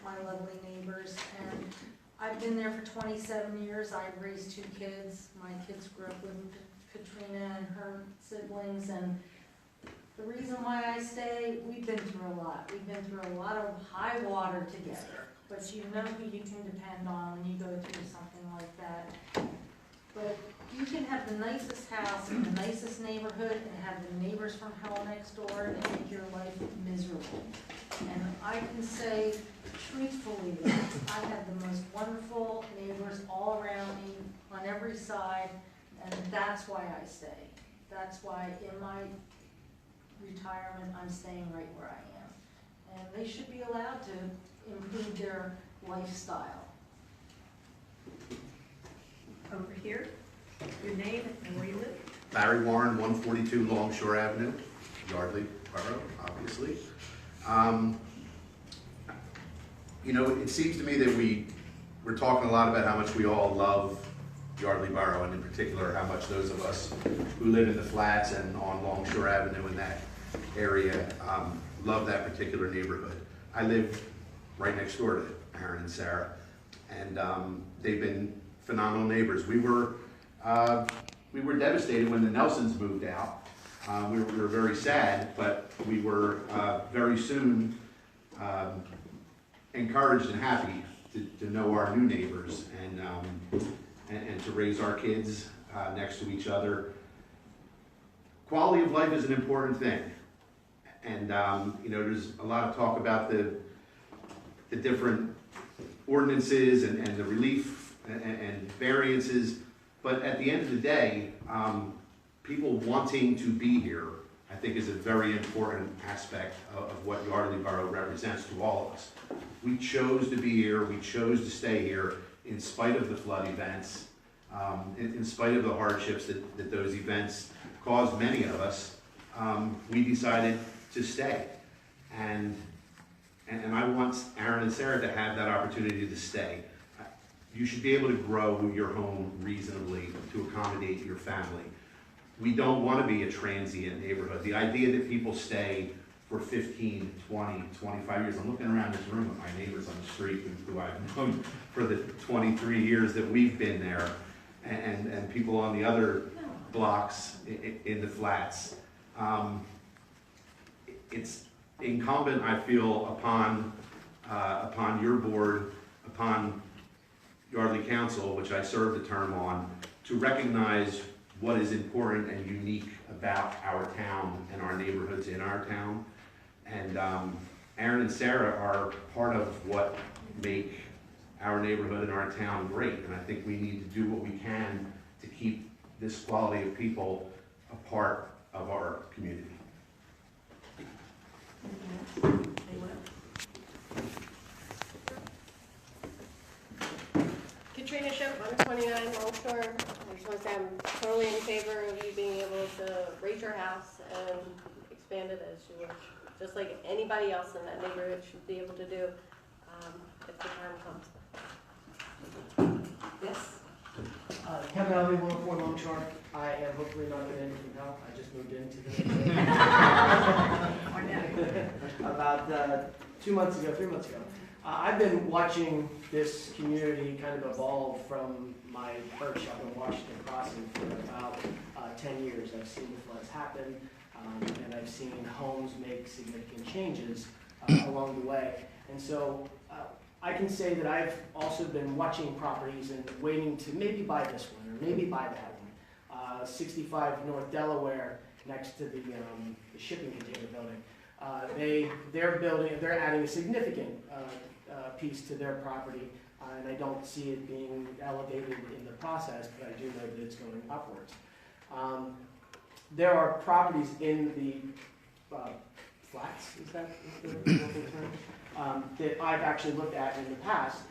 my lovely neighbors. And I've been there for 27 years. I've raised 2 kids. My kids grew up with Katrina and her siblings. And the reason why I stay, we've been through a lot. We've been through a lot of high water together. But you know who you can depend on when you go through something like that. But you can have the nicest house in the nicest neighborhood and have the neighbors from hell next door and make your life miserable. And I can say truthfully that I have the most wonderful neighbors all around me on every side, and that's why I stay. That's why in my retirement I'm staying right where I am. And they should be allowed to improve their lifestyle. over here. Your name and where you live? Barry Warren, 142 Longshore Avenue, Yardley, Borough, obviously. It seems to me that we're talking a lot about how much we all love Yardley Borough, and in particular, how much those of us who live in the flats and on Longshore Avenue in that area love that particular neighborhood. I live right next door to Aaron and Sarah, and they've been phenomenal neighbors. We were devastated when the Nelsons moved out. We were very sad, but we were very soon encouraged and happy to know our new neighbors and to raise our kids next to each other. Quality of life is an important thing, and there's a lot of talk about the different ordinances and the relief and variances, but at the end of the day, people wanting to be here, I think, is a very important aspect of what Yardley Borough represents to all of us. We chose to be here, we chose to stay here in spite of the flood events, in spite of the hardships that those events caused many of us. We decided to stay. And I want Aaron and Sarah to have that opportunity to stay. You should be able to grow your home reasonably to accommodate your family. We don't want to be a transient neighborhood. The idea that people stay for 15, 20, 25 years. I'm looking around this room at my neighbors on the street who I've known for the 23 years that we've been there, and people on the other blocks in the flats. It's incumbent, I feel, upon your board, upon Yardley Council, which I serve the term on, to recognize what is important and unique about our town and our neighborhoods in our town. And Aaron and Sarah are part of what make our neighborhood and our town great. And I think we need to do what we can to keep this quality of people a part of our community. Katrina Ship, 129 Longshore. I just want to say I'm totally in favor of you being able to raise your house and expand it as you wish. Just like anybody else in that neighborhood should be able to do if the time comes. Yes? Kevin Alvey, 104 Longshore. I am hopefully not going to end from hell. I just moved into the about 3 months ago. I've been watching this community kind of evolve from my perch up in Washington Crossing for about 10 years. I've seen the floods happen, and I've seen homes make significant changes along the way. And so I can say that I've also been watching properties and waiting to maybe buy this one or maybe buy that one. 65 North Delaware, next to the shipping container building. They're adding a significant piece to their property, and I don't see it being elevated in the process, but I do know that it's going upwards. There are properties in the flats, is that the local term? That I've actually looked at in the past,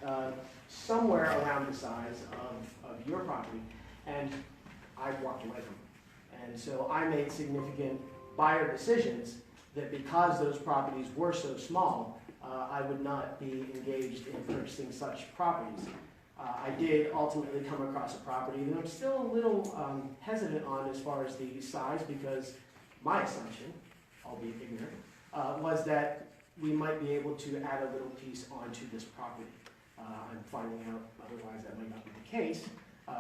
somewhere around the size of your property, and I've walked away from them. And so I made significant buyer decisions that because those properties were so small, I would not be engaged in purchasing such properties. I did ultimately come across a property that I'm still a little hesitant on as far as the size, because my assumption, albeit ignorant, was that we might be able to add a little piece onto this property. I'm finding out otherwise that might not be the case,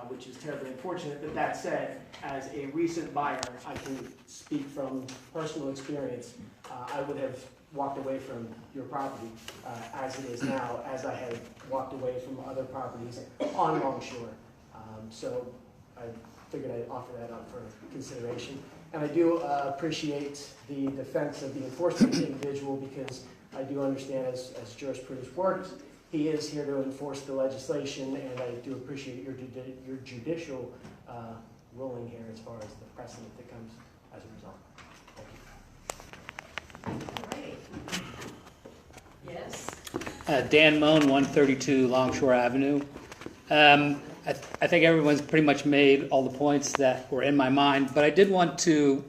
which is terribly unfortunate. But that said, as a recent buyer, I can speak from personal experience. I would have walked away from your property as it is now, as I have walked away from other properties on Longshore. So I figured I'd offer that up for consideration. And I do appreciate the defense of the enforcement individual, because I do understand, as jurisprudence works, he is here to enforce the legislation, and I do appreciate your judicial ruling here as far as the precedent that comes as a result. Thank you. Yes? Dan Moan, 132 Longshore Avenue. I think everyone's pretty much made all the points that were in my mind, but I did want to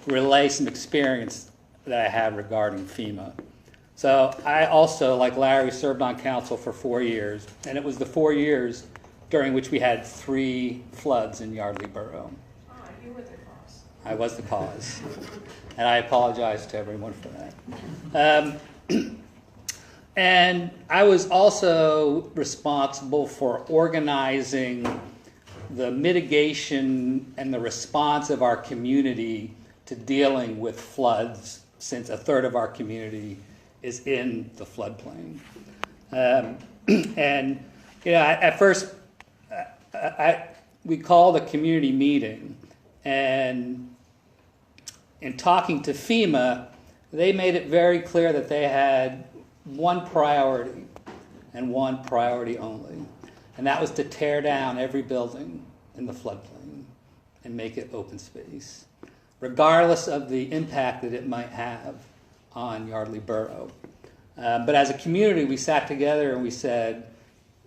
relay some experience that I have regarding FEMA. So I also, like Larry, served on council for 4 years, and it was the 4 years during which we had 3 floods in Yardley Borough. You were the cause. I was the cause, and I apologize to everyone for that. And I was also responsible for organizing the mitigation and the response of our community to dealing with floods, since a third of our community is in the floodplain. And you know, at first, we called a community meeting, and in talking to FEMA, they made it very clear that they had one priority and one priority only, and that was to tear down every building in the floodplain and make it open space, regardless of the impact that it might have on Yardley Borough. But as a community, we sat together and we said,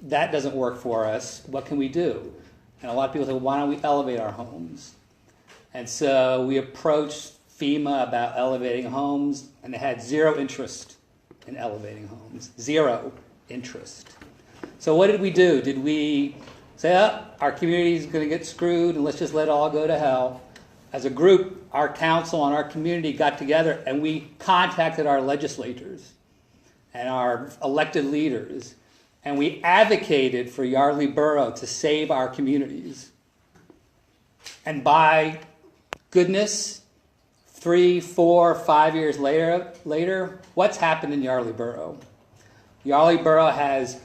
that doesn't work for us. What can we do? And a lot of people said, well, why don't we elevate our homes? And so we approached FEMA about elevating homes, and they had zero interest in elevating homes. Zero interest. So what did we do? Did we say, oh, our community is going to get screwed and let's just let it all go to hell? As a group, our council and our community got together and we contacted our legislators and our elected leaders, and we advocated for Yardley Borough to save our communities. And by goodness, 3, 4, 5 years later, what's happened in Yardley Borough? Yardley Borough has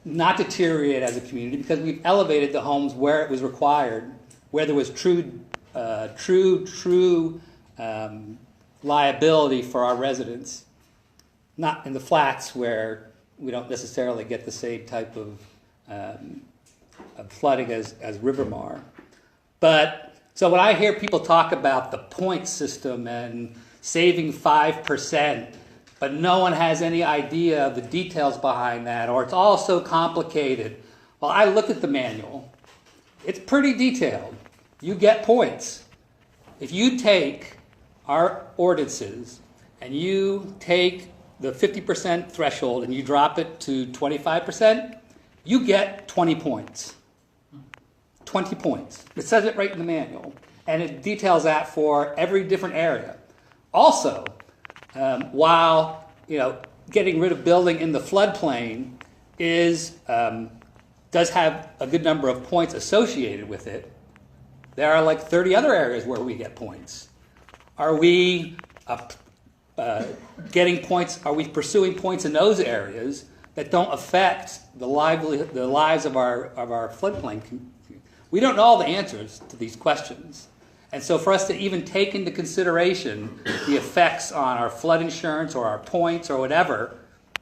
not deteriorated as a community because we've elevated the homes where it was required, where there was true liability for our residents, not in the flats where we don't necessarily get the same type of flooding as Rivermar. But so when I hear people talk about the point system and saving 5%, but no one has any idea of the details behind that, or it's all so complicated, well, I look at the manual. It's pretty detailed. You get points. If you take our ordinances and you take the 50% threshold and you drop it to 25%, you get 20 points. 20 points. It says it right in the manual, and it details that for every different area. Also, while getting rid of building in the floodplain does have a good number of points associated with it, there are like 30 other areas where we get points. Are we getting points? Are we pursuing points in those areas that don't affect the lives of our floodplain? We don't know all the answers to these questions. And so for us to even take into consideration the effects on our flood insurance or our points or whatever,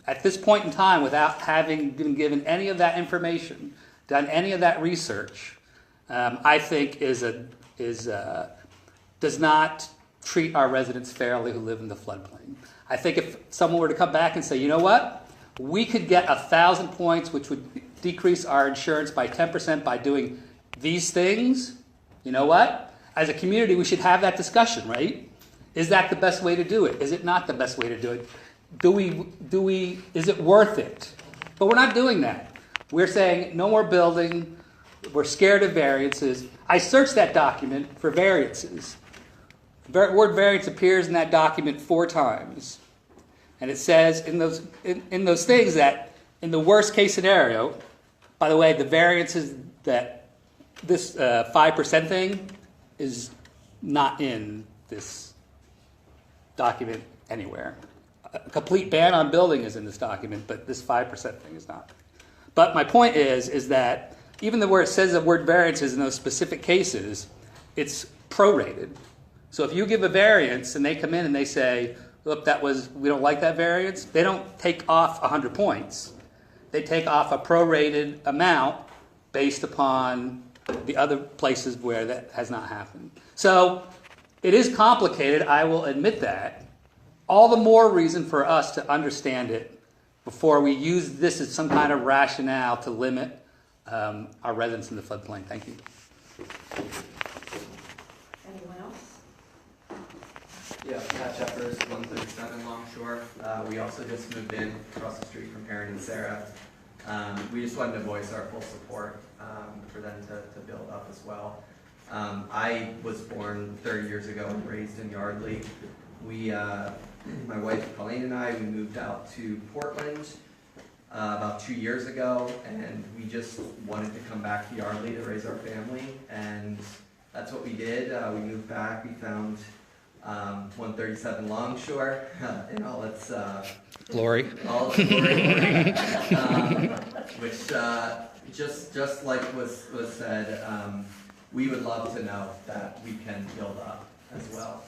at this point in time, without having been given any of that information, done any of that research, I think does not treat our residents fairly who live in the floodplain. I think if someone were to come back and say, you know what, we could get 1,000 points, which would decrease our insurance by 10% by doing these things, you know what? As a community, we should have that discussion, right? Is that the best way to do it? Is it not the best way to do it? Is it worth it? But we're not doing that. We're saying no more building. We're scared of variances. I searched that document for variances. The word variance appears in that document 4 times. And it says in those things that in the worst case scenario, by the way, the variances that this 5% thing is not in this document anywhere. A complete ban on building is in this document, but this 5% thing is not. But my point is that even where it says the word variances in those specific cases, it's prorated. So if you give a variance and they come in and they say, look, we don't like that variance, they don't take off 100 points. They take off a prorated amount based upon the other places where that has not happened. So it is complicated, I will admit that. All the more reason for us to understand it before we use this as some kind of rationale to limit our residents in the floodplain. Thank you. Anyone else? Yeah, Pat Shepard, 137 Longshore. We also just moved in across the street from Aaron and Sarah. We just wanted to voice our full support for them to build up as well. I was born 30 years ago and raised in Yardley. We, my wife Colleen and I, we moved out to Portland about 2 years ago, and we just wanted to come back to Yardley to raise our family, and that's what we did. We moved back. We found 137 Longshore in all its glory. All its glory. Which just like was said, we would love to know that we can build up as well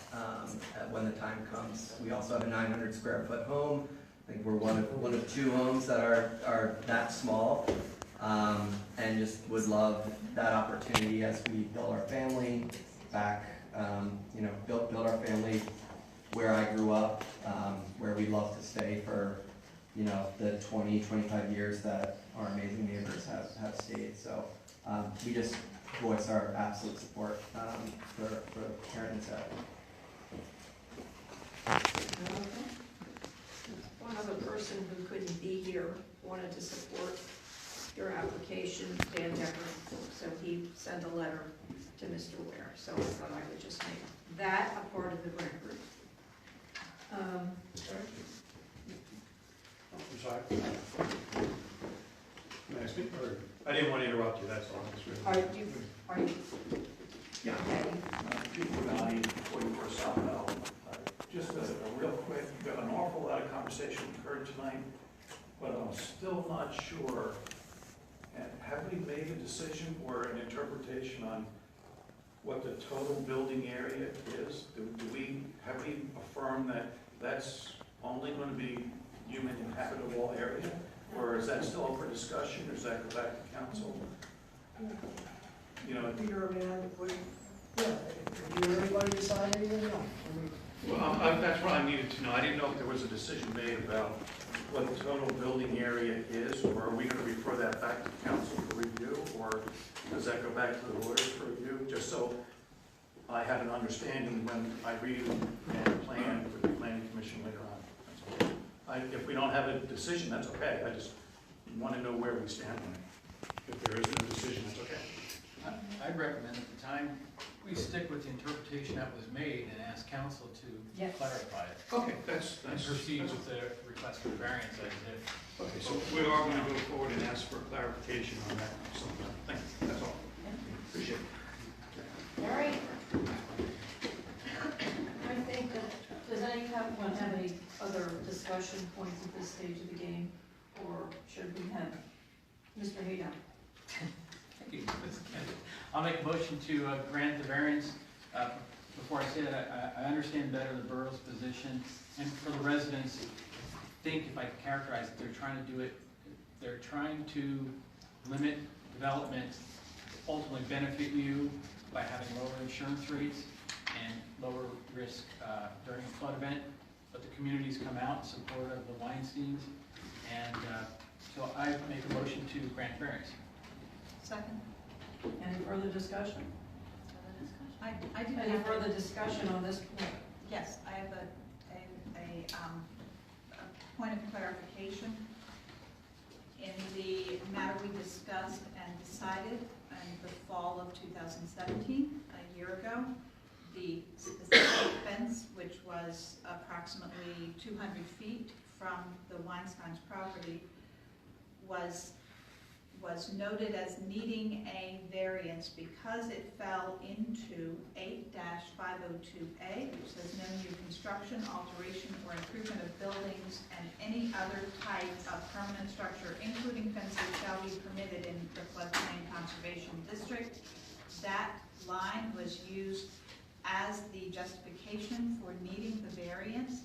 when the time comes. We also have a 900 square foot home. I think we're one of two homes that are that small, and just would love that opportunity as we build our family back. Build our family where I grew up, where we love to stay for, the 20, 25 years that our amazing neighbors have stayed. So we just voice our absolute support for Karen and Sarah. One other person who couldn't be here wanted to support your application, Dan Decker, so he sent a letter to Mr. Ware, so I thought I would just make that a part of the grant group. Sorry? I'm sorry. May I speak? Or, I didn't want to interrupt you, that's all. Are you? Yeah. Okay. 44 South Bell. Just a real quick, got an awful lot of conversation occurred tonight, but I'm still not sure. And have we made a decision or an interpretation on what the total building area is? Have we affirmed that that's only going to be human inhabitable area? Or is that still up for discussion, or does that go back to council? Peter, did everybody decide anything? No. Well, that's what I needed to know. I didn't know if there was a decision made about what the total building area is, or are we going to refer that back to council for review, or does that go back to the lawyers for review? Just so I have an understanding when I read and plan for the planning commission later on. That's all. If we don't have a decision, that's okay. I just want to know where we stand on it. If there isn't a decision, that's okay. I'd recommend at the time we stick with the interpretation that was made and ask council to clarify it. Okay, and proceed with the request for variance as if. Okay, so we are going to go forward and ask for clarification on that. So, thank you. That's all. Appreciate it. All right. I think that, does anyone have any other discussion points at this stage of the game? Or should we have Mr. Haydock? Thank you. I'll make a motion to grant the variance. Before I say that, I understand better the borough's position, and for the residents, think if I can characterize it, they're trying to limit development, ultimately benefit you by having lower insurance rates and lower risk during a flood event. But the communities come out in support of the Weinsteins, and so I make a motion to grant variance. Second. Any further discussion? I do Any have further discussion on this point? Yes, I have a point of clarification. In the matter we discussed and decided in the fall of 2017, a year ago, the specific fence, which was approximately 200 feet from the Weinstein's property, was noted as needing a variance because it fell into 8-502A, which says no new construction, alteration, or improvement of buildings and any other type of permanent structure, including fences, shall be permitted in the floodplain conservation district. That line was used as the justification for needing the variance.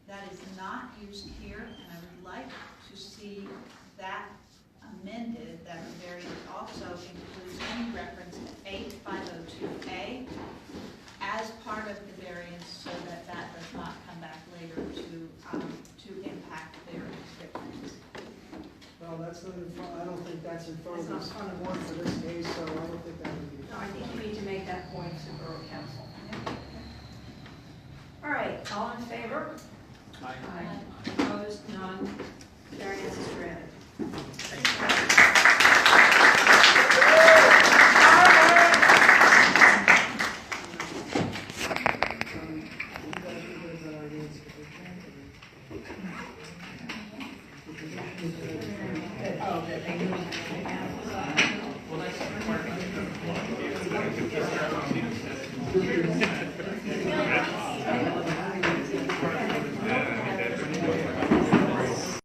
That is not used here, and I would like to see that amended, that the variance also includes any reference to 8-502A as part of the variance, so that that does not come back later to impact variance requirements. Well, that's not in front, I don't think that's in front of the on the board for this case, so I don't think that would be. No, I think you need to make that point to Borough Council. All right, all in favor? Aye. Opposed, none, variance is granted. Well, that's